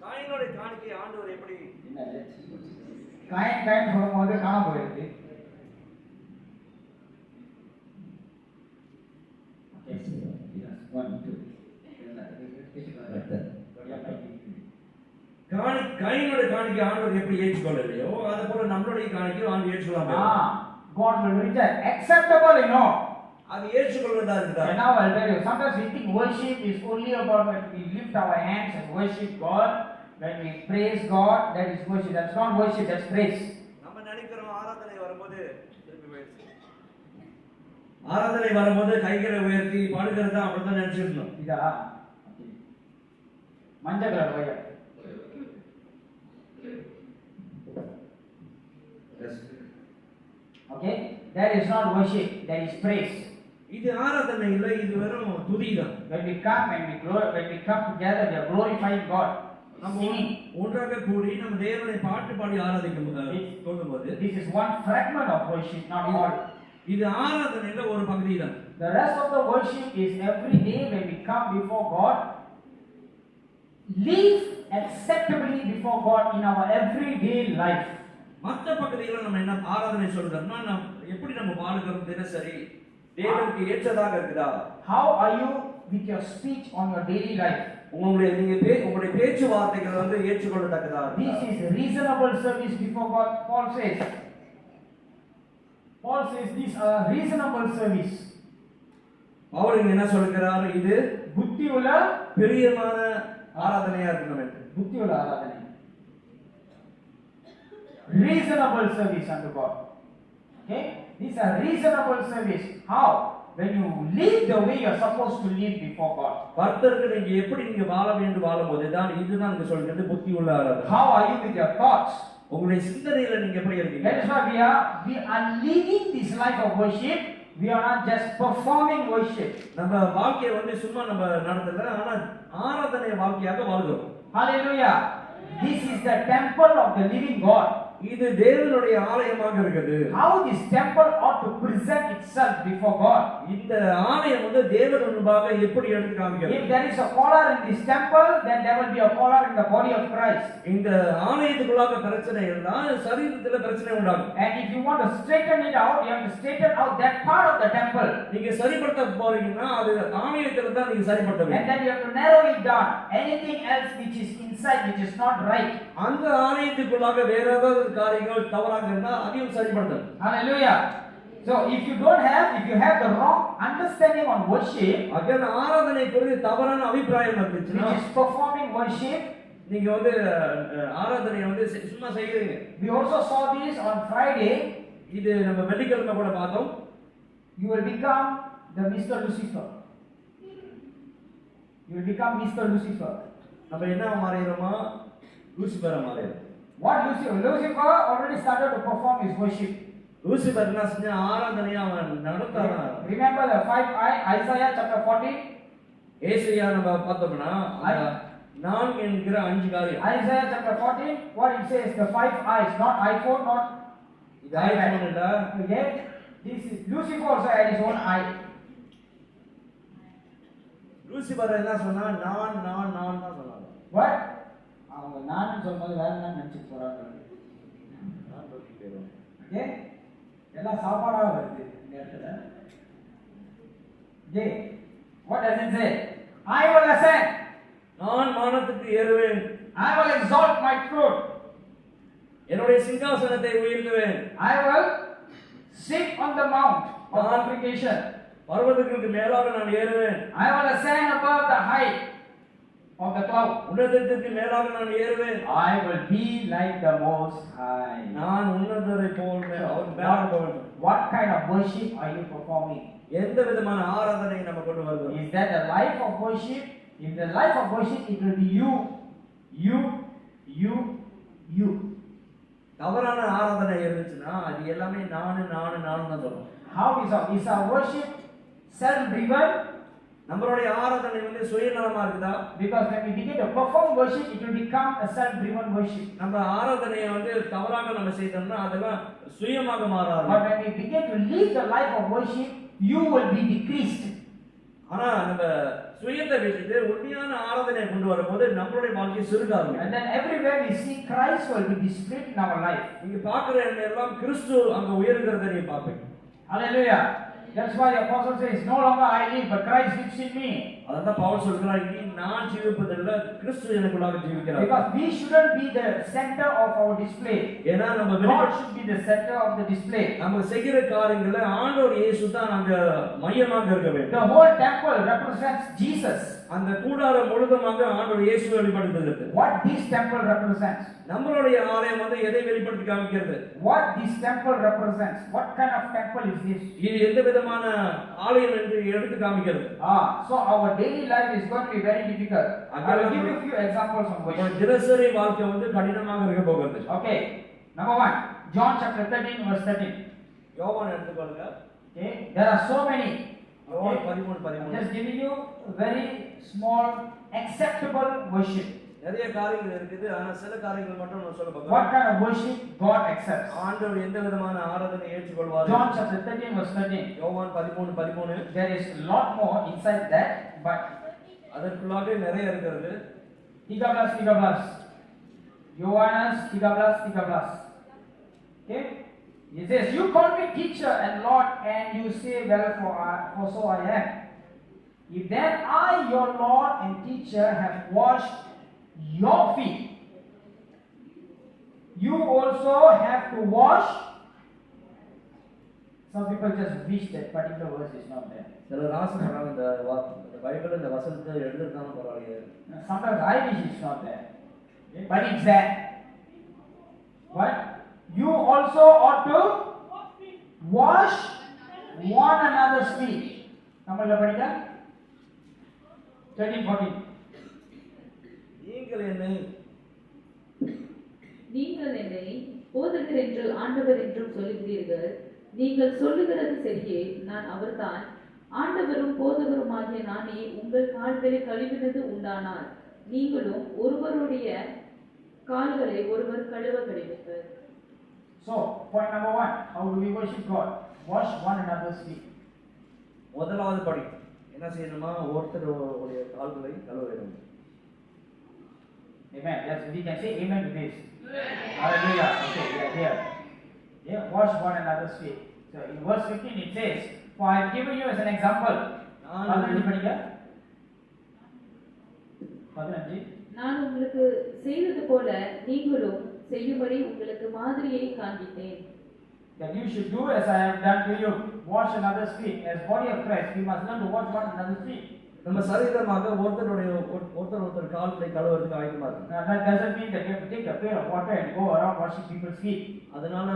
[SPEAKER 2] காயினுடைய காணிக்கை ஆண்டவர் எப்படி?
[SPEAKER 1] என்னது? காயின் சொல்லும்போது காணாம போயிருக்கு.
[SPEAKER 2] காயினுடைய காணிக்கை ஆண்டவர் எப்படி ஏற்றுக்கொள்ளலையோ அது போல நம்மளுடைய காணிக்கை ஆண்டவர் ஏற்றுக்கொள்ளாம.
[SPEAKER 1] God will reject. Acceptable, you know.
[SPEAKER 2] அது ஏற்றுக்கொள்வதா இருக்குதா?
[SPEAKER 1] Now I'll tell you, sometimes we think worship is only about when we lift our hands and worship God. when we praise God, that is worship. That's not worship, that's praise.
[SPEAKER 2] நம்ம நினைக்கிறோம் ஆராதனை வரும்போது திருப்பி போயிடுச்சு. ஆராதனை வரும்போது கைகளை உயர்த்தி பாடுகிறது தான் அப்படிதான் நினைச்சிருந்தோம்.
[SPEAKER 1] இதா மஞ்சள் colour wire. Okay, that is not worship, that is praise.
[SPEAKER 2] இது ஆராதனை இல்ல, இது வெறும் துதிதான்.
[SPEAKER 1] When we come together, we are glorifying God.
[SPEAKER 2] நம்ம ஒன்றாக கூடி நம்ம தேவனை பாட்டு பாடி ஆராதிக்கும் போது
[SPEAKER 1] this is one fragment of worship, not all.
[SPEAKER 2] இது ஆராதனையில ஒரு பகுதி தான்.
[SPEAKER 1] The rest of the worship is every day when we come before God, live acceptably before God in our everyday life.
[SPEAKER 2] மற்ற பகுதிகளை நம்ம என்ன ஆராதனை சொல்றோம்னா எப்படி நம்ம வாழுகிறோம் தினசரி தேவனுக்கு ஏற்றதாக இருக்குதா?
[SPEAKER 1] How are you with your speech on your daily life?
[SPEAKER 2] உங்களுடைய பேச்சு வார்த்தைகள் வந்து ஏற்றுக்கொள்ளத்தக்கதா?
[SPEAKER 1] This is reasonable service before God. Paul says this reasonable service.
[SPEAKER 2] Pavul என்ன சொல்கிறார்? இது
[SPEAKER 1] புத்தி உள்ள
[SPEAKER 2] பிரியமான ஆராதனையா இருக்கணும் என்று.
[SPEAKER 1] புத்தி உள்ள ஆராதனை. Reasonable service unto God. Okay? These are reasonable service. How? When you live the way you are supposed to live before God.
[SPEAKER 2] கர்த்தருக்கு நீங்க எப்படி நீங்க வாழ வேண்டும் வாழும்போது தான் இதுதான் இங்க சொல்றது புத்தி உள்ள ஆராதனை.
[SPEAKER 1] How are you with your thoughts?
[SPEAKER 2] உங்களுடைய சிந்தனையில நீங்க எப்படி இருக்கீங்க?
[SPEAKER 1] That is why we are living this life of worship. We are not just performing worship.
[SPEAKER 2] நம்ம வாழ்க்கையை வந்து சும்மா நம்ம நடத்தல, ஆனா ஆராதனை வாழ்க்கையாக வாழ்கிறோம்.
[SPEAKER 1] Hallelujah. This is the temple of the living God.
[SPEAKER 2] இது தேவனுடைய ஆலயமாக இருக்குது.
[SPEAKER 1] How this temple ought to present itself before God?
[SPEAKER 2] இந்த ஆலயம் வந்து தேவன் முன்பாக எப்படி எடுத்து காமிக்கிறது?
[SPEAKER 1] If there is a collar in this temple, then there will be a collar in the body of Christ.
[SPEAKER 2] இந்த ஆலயத்துக்குள்ளாக பிரச்சனை இருந்தா சரீரத்துல பிரச்சனை உண்டாகும்.
[SPEAKER 1] And if you want to straighten it out, you have to straighten out that part of the temple.
[SPEAKER 2] நீங்க சரிப்படுத்த போறீங்கன்னா அது ஆலயத்துல தான் நீங்க சரிப்படுத்த வேண்டும்.
[SPEAKER 1] And then you have to narrow it down. Anything else which is inside, which is not right.
[SPEAKER 2] அந்த ஆலயத்துக்குள்ளாக வேற ஏதாவது காரியங்கள் தவறாக இருந்தா அதையும் சரிப்படுத்தணும்.
[SPEAKER 1] Hallelujah. So if you have the wrong understanding on worship,
[SPEAKER 2] அகல ஆராதனை குறித்து தவறான அபிப்பிராயம் இருந்துச்சுன்னா,
[SPEAKER 1] which is performing worship,
[SPEAKER 2] நீங்க வந்து ஆராதனை வந்து சும்மா செய்யறீங்க.
[SPEAKER 1] we also saw this on Friday.
[SPEAKER 2] இது நம்ம வெள்ளிக்கிழமை கூட பார்த்தோம்.
[SPEAKER 1] You will become the Mr. Lucifer. You will become Mr. Lucifer.
[SPEAKER 2] நம்ம என்ன மாறிரோமா? லூசிபரா மாறிரோம்.
[SPEAKER 1] What Lucifer already started to perform his worship.
[SPEAKER 2] Lucifer என்ன செஞ்ச ஆராதனையை அவன் நடத்தாதான்.
[SPEAKER 1] Remember the 5 eye, Isaiah chapter 40?
[SPEAKER 2] ஏசாயா நம்ம பார்த்தோம்னா நான் என்கிற 5 காரியம்.
[SPEAKER 1] Isaiah chapter 40, what it says, the 5 eyes, not iPhone, not
[SPEAKER 2] இது iPhone இல்ல.
[SPEAKER 1] Okay, this is Lucifer also had his own eye.
[SPEAKER 2] Lucifer என்ன சொன்னா? நான் தான் சொன்னாங்க.
[SPEAKER 1] What? அவங்க நான் சொல்லும்போது வேற என்ன நினைச்சு போறாங்க?
[SPEAKER 2] நான் தொட்டி பேரும்.
[SPEAKER 1] ஓகே? எல்லாம் சாப்பாடா வருது இந்த இடத்துல. Okay? What does it say? I will ascend.
[SPEAKER 2] நான் வானத்துக்கு ஏறுவேன்.
[SPEAKER 1] I will exalt my throne.
[SPEAKER 2] என்னுடைய சிங்காசனத்தை உயர்த்துவேன்.
[SPEAKER 1] I will sit on the mount of congregation.
[SPEAKER 2] பர்வதங்களுக்கு மேலாக நான் ஏறுவேன்.
[SPEAKER 1] I will ascend above the height of the cloud.
[SPEAKER 2] உன்னதத்திற்கு மேலாக நான் ஏறுவேன்.
[SPEAKER 1] I will be like the most high.
[SPEAKER 2] நான் உன்னதரை போல் அவர் மேலாக போவேன்.
[SPEAKER 1] What kind of worship are you performing?
[SPEAKER 2] எந்த விதமான ஆராதனை நம்ம கொண்டு வருகிறோம்?
[SPEAKER 1] Is that the life of worship? In the life of worship, it will be you.
[SPEAKER 2] தவறான ஆராதனை இருந்துச்சுன்னா அது எல்லாமே நான் தான் சொல்றோம்.
[SPEAKER 1] How is our worship self-driven?
[SPEAKER 2] நம்மளுடைய ஆராதனை வந்து சுயநலமா இருக்குதா?
[SPEAKER 1] Because when we begin to perform worship, it will become a self-driven worship.
[SPEAKER 2] நம்ம ஆராதனையை வந்து தவறாக நம்ம செய்தோம்னா அதெல்லாம் சுயமாக மாறாது.
[SPEAKER 1] But when we begin to live the life of worship, you will be decreased.
[SPEAKER 2] ஆனா நம்ம சுயத்தை விட்டுட்டு உண்மையான ஆராதனை கொண்டு வரும்போது நம்மளுடைய வாழ்க்கை சுருங்காகும்.
[SPEAKER 1] And then everywhere we see Christ will be displayed in our life.
[SPEAKER 2] நீங்க பார்க்கிற எல்லாம் கிறிஸ்து அங்க உயர்கிறதை நீங்க பாப்பீங்க.
[SPEAKER 1] Hallelujah. That's why the apostle says, no longer I live, but Christ lives in me.
[SPEAKER 2] அதான் பவுல் சொல்கிறார், இனி நான் ஜீவிப்பதில்லை, கிறிஸ்து எனக்குள்ளாக ஜீவிக்கிறார்.
[SPEAKER 1] Because we shouldn't be the center of our display.
[SPEAKER 2] ஏன்னா நம்ம
[SPEAKER 1] God should be the center of the display.
[SPEAKER 2] நம்ம செய்கிற காரியங்களை ஆண்டவர் இயேசு தான் அங்க மையமாக இருக்க வேண்டும்.
[SPEAKER 1] The whole temple represents Jesus.
[SPEAKER 2] அந்த கூடாரம் முழுவதுமாக ஆண்டவர் இயேசுவை வெளிப்படுத்துகிறது.
[SPEAKER 1] What this temple represents?
[SPEAKER 2] நம்மளுடைய ஆலயம் வந்து எதை வெளிப்படுத்தி காமிக்கிறது?
[SPEAKER 1] What this temple represents? What kind of temple is this?
[SPEAKER 2] இது எந்த விதமான ஆலயம் என்று எடுத்து காமிக்கிறது.
[SPEAKER 1] So our daily life is going to be very difficult. I will give you a few examples on which.
[SPEAKER 2] தினசரி வாழ்க்கை வந்து கடினமாக இருக்க போகிறது.
[SPEAKER 1] Okay. Number 1, John chapter 13 verse 13.
[SPEAKER 2] யோவான் எடுத்துக்கொள்ளுங்க.
[SPEAKER 1] Okay. There are so many.
[SPEAKER 2] யோவான் 13:13.
[SPEAKER 1] Just giving you a very small acceptable worship.
[SPEAKER 2] நிறைய காரியங்கள் இருக்குது, ஆனா சில காரியங்கள் மட்டும் நான் சொல்ல போறேன்.
[SPEAKER 1] What kind of worship God accepts?
[SPEAKER 2] ஆண்டவர் எந்த விதமான ஆராதனை ஏற்றுக்கொள்வார்?
[SPEAKER 1] John chapter 13 verse 13.
[SPEAKER 2] யோவான் 13:13.
[SPEAKER 1] There is a lot more inside that, but
[SPEAKER 2] அதற்குள்ளாக நிறைய இருக்கிறது.
[SPEAKER 1] 13. Yohanes 13. Okay? He says, you call me teacher and Lord, and you say, well, for so I am. If then I, your Lord and teacher, have washed your feet, you also have to wash. Some people just wish that particular verse is not there.
[SPEAKER 2] சில ராசப்படுறாங்க, இந்த Bible இந்த வசனத்தை எழுதுறதுனால பரவாயில்லையே.
[SPEAKER 1] Sometimes I wish it's not there, but it's there. What? You also ought to wash one another's feet. நம்மள படிங்க 13-14.
[SPEAKER 3] நீங்கள் என்னை போதகர் என்று ஆண்டவர் என்றும் சொல்லுகிறீர்கள். நீங்கள் சொல்லுகிறது சரியே, நான் அவர்தான். ஆண்டவரும் போதகருமாகிய நானே உங்கள் கால்களை கழுவினது உண்டானார். நீங்களும் ஒருவருடைய கால்களை ஒருவர் கழுவ கடவுங்கள்.
[SPEAKER 1] So, point number 1, how do we worship God? Wash one another's feet.
[SPEAKER 2] முதலாவது படி என்ன செய்யணுமா? ஒருத்தருடைய கால்களை கழுவ வேண்டும்.
[SPEAKER 1] Amen. Yes, we can say amen to this. Hallelujah. Okay, we are here. Yeah, wash one another's feet. So in verse 15 it says, for I have given you as an example. 15 படிங்க. 15.
[SPEAKER 3] நான் உங்களுக்கு செய்தது போல நீங்களும் செய்யும்படி உங்களுக்கு மாதிரியை காண்பித்தேன்.
[SPEAKER 1] That you should do as I have done to you. Wash another's feet. As body of Christ, we must learn to wash one another's feet.
[SPEAKER 2] நம்ம சரீரமாக ஒருத்தர் கால்களை கழுவுறதுக்கு ஆயத்தமா இருக்கு.
[SPEAKER 1] That doesn't mean that you have to take a pail of water and go around washing people's feet.
[SPEAKER 2] அதனால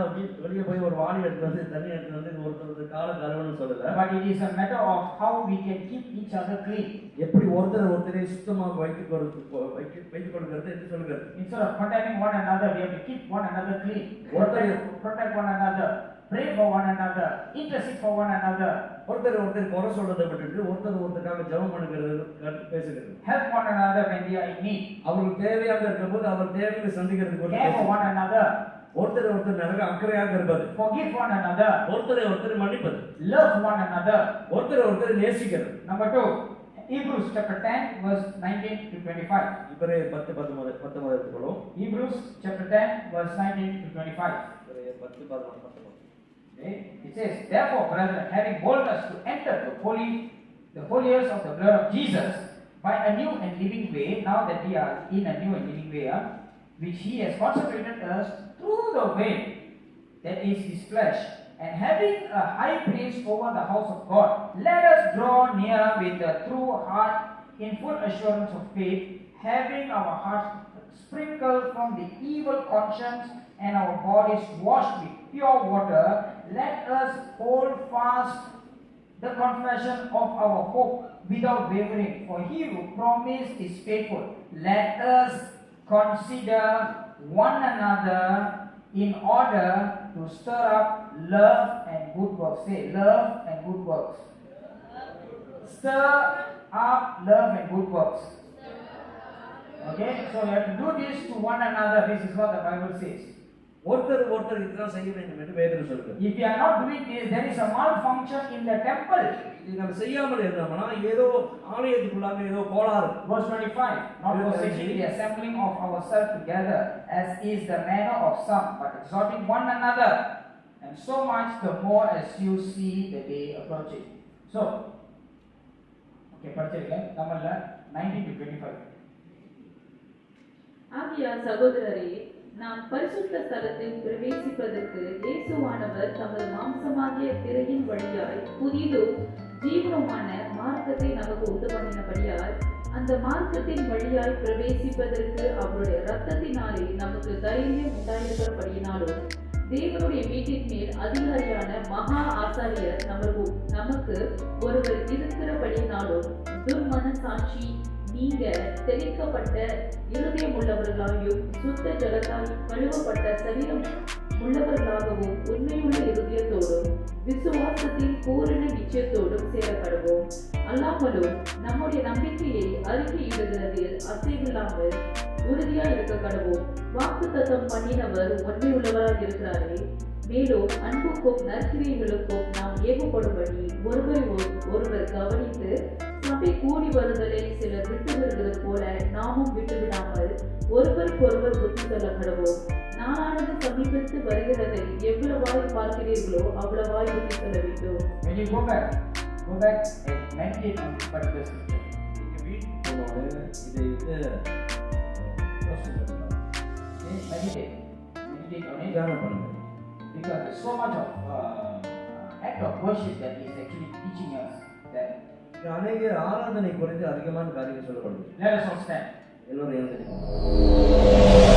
[SPEAKER 2] வெளியே போய் ஒரு வாளி எடுத்து வந்து தண்ணி எடுத்து வந்து ஒருத்தர் காலை கழுவணும்னு சொல்லல.
[SPEAKER 1] But it is a matter of how we can keep each other clean.
[SPEAKER 2] எப்படி ஒருத்தரை சுத்தமாக வைத்துக் கொள்கிறது என்று சொல்கிறது.
[SPEAKER 1] Instead of condemning one another, we have to keep one another clean. Protect one another. Pray for one another, intercede for one another.
[SPEAKER 2] ஒருத்தர் குறை சொல்றதை விட்டுட்டு ஒருத்தருக்காக ஜெபம் பண்ணுகிறது, பேசுகிறது.
[SPEAKER 1] Help one another when they are in need.
[SPEAKER 2] அவங்களுக்கு தேவையாக இருக்கும்போது அவர் தேவையை சந்திக்கிறதுக்கு
[SPEAKER 1] care for one another.
[SPEAKER 2] ஒருத்தர் நடக்க அக்கறையாக இருப்பது.
[SPEAKER 1] Forgive one another.
[SPEAKER 2] ஒருத்தரை மன்னிப்பது.
[SPEAKER 1] Love one another.
[SPEAKER 2] ஒருத்தரை நேசிக்கிறது.
[SPEAKER 1] Number 2, Hebrews chapter 10 verse 19 to 25.
[SPEAKER 2] இவரே 10-19 எடுத்துக்கொள்ளும்.
[SPEAKER 1] Hebrews chapter 10 verse 19 to 25.
[SPEAKER 2] இவரே 10-19.
[SPEAKER 1] It says, therefore, brethren, having boldness to enter the holiest of the blood of Jesus by a new and living way, now that we are in a new and living way, which he has consecrated us through the way that is his flesh, and having a high priest over the house of God, let us draw near with a true heart in full assurance of faith, having our hearts sprinkled from the evil conscience and our bodies washed with pure water. Let us hold fast the confession of our hope without wavering, for he who promised is faithful. Let us consider one another in order to stir up love and good works. Say, love and good works. Stir up love and good works. Okay, so you have to do this to one another. This is what the Bible says.
[SPEAKER 2] ஒருத்தர் இதுதான் செய்ய வேண்டும் என்று வேதம் சொல்கிறது.
[SPEAKER 1] If you are not doing this, there is a malfunction in the temple.
[SPEAKER 2] இது நம்ம செய்யாமல் இருந்தோம்னா ஏதோ ஆலயத்துக்குள்ளாக ஏதோ கோளாறு.
[SPEAKER 1] Verse 25, not forsaking the assembling of ourselves together, as is the manner of some, but exhorting one another, and and so much the more as you see the day approaching. So, okay, படிச்சிருக்கேன் தமிழ்ல 19 to 25.
[SPEAKER 3] ஆகையால் சகோதரரே, நாம் பரிசுத்த ஸ்தலத்தில் பிரவேசிப்பதற்கு இயேசுவானவர் தமது மாம்சமாகிய திரையின் வழியாய் புதிதும் ஜீவனுமான மார்க்கத்தை நமக்கு உண்டு பண்ணினபடியால் அந்த மார்க்கத்தின் வழியாய் பிரவேசிப்பதற்கு அவருடைய இரத்தத்தினாலே நமக்கு தைரியம் உண்டாயிருக்கிறபடியினாலும் தேவனுடைய வீட்டின் மேல் அதிகாரியான மகா ஆசாரியர் நமக்கு ஒருவர் இருக்கிறபடியினாலும் துர்மனசாட்சி நீங்க தெளிக்கப்பட்ட இருதயம் உள்ளவர்களாயும் சுத்த ஜலத்தால் கழுவப்பட்ட சரீரம் உள்ளவர்களாகவும் உண்மையுள்ள இருதயத்தோடும் விசுவாசத்தின் பூரண நிச்சயத்தோடும் சேரப்படுவோம். அல்லாமலும் நம்முடைய நம்பிக்கையை அறிக்கையிடுகிறதில் அசைவில்லாமல் உறுதியா இருக்க கடவோம். வாக்கு தத்தம் பண்ணினவர் உண்மையுள்ளவராக இருக்கிறாரே, மேலும் அன்புக்கும் நற்கிரியைகளுக்கும் நாம் ஏகப்படும்படி ஒருவர் கவனித்து சபை கூடி வருதலை சிலர் விட்டு விடுகிறது போல நாமும் விட்டுவிடாமல் ஒருவருக்கொருவர் புத்தி சொல்லப்படுவோம். நாளானது சமீபத்து வருகிறதை எவ்வளவாய் பார்க்கிறீர்களோ அவ்வளவாய் புத்தி சொல்ல வேண்டும்.
[SPEAKER 1] When you go back and meditate on this particular scripture.
[SPEAKER 2] நீங்க வீட்டுக்கு போனோட இதை
[SPEAKER 1] Meditate on it,
[SPEAKER 2] தியானம் பண்ணுங்க.
[SPEAKER 1] because there's so much of act of worship that is actually teaching us that.
[SPEAKER 2] அநேக ஆராதனை குறித்து அதிகமான காரியங்கள் சொல்லப்படுது.
[SPEAKER 1] Let us all stand.
[SPEAKER 2] எல்லோரும் எழுந்திருக்கோம்.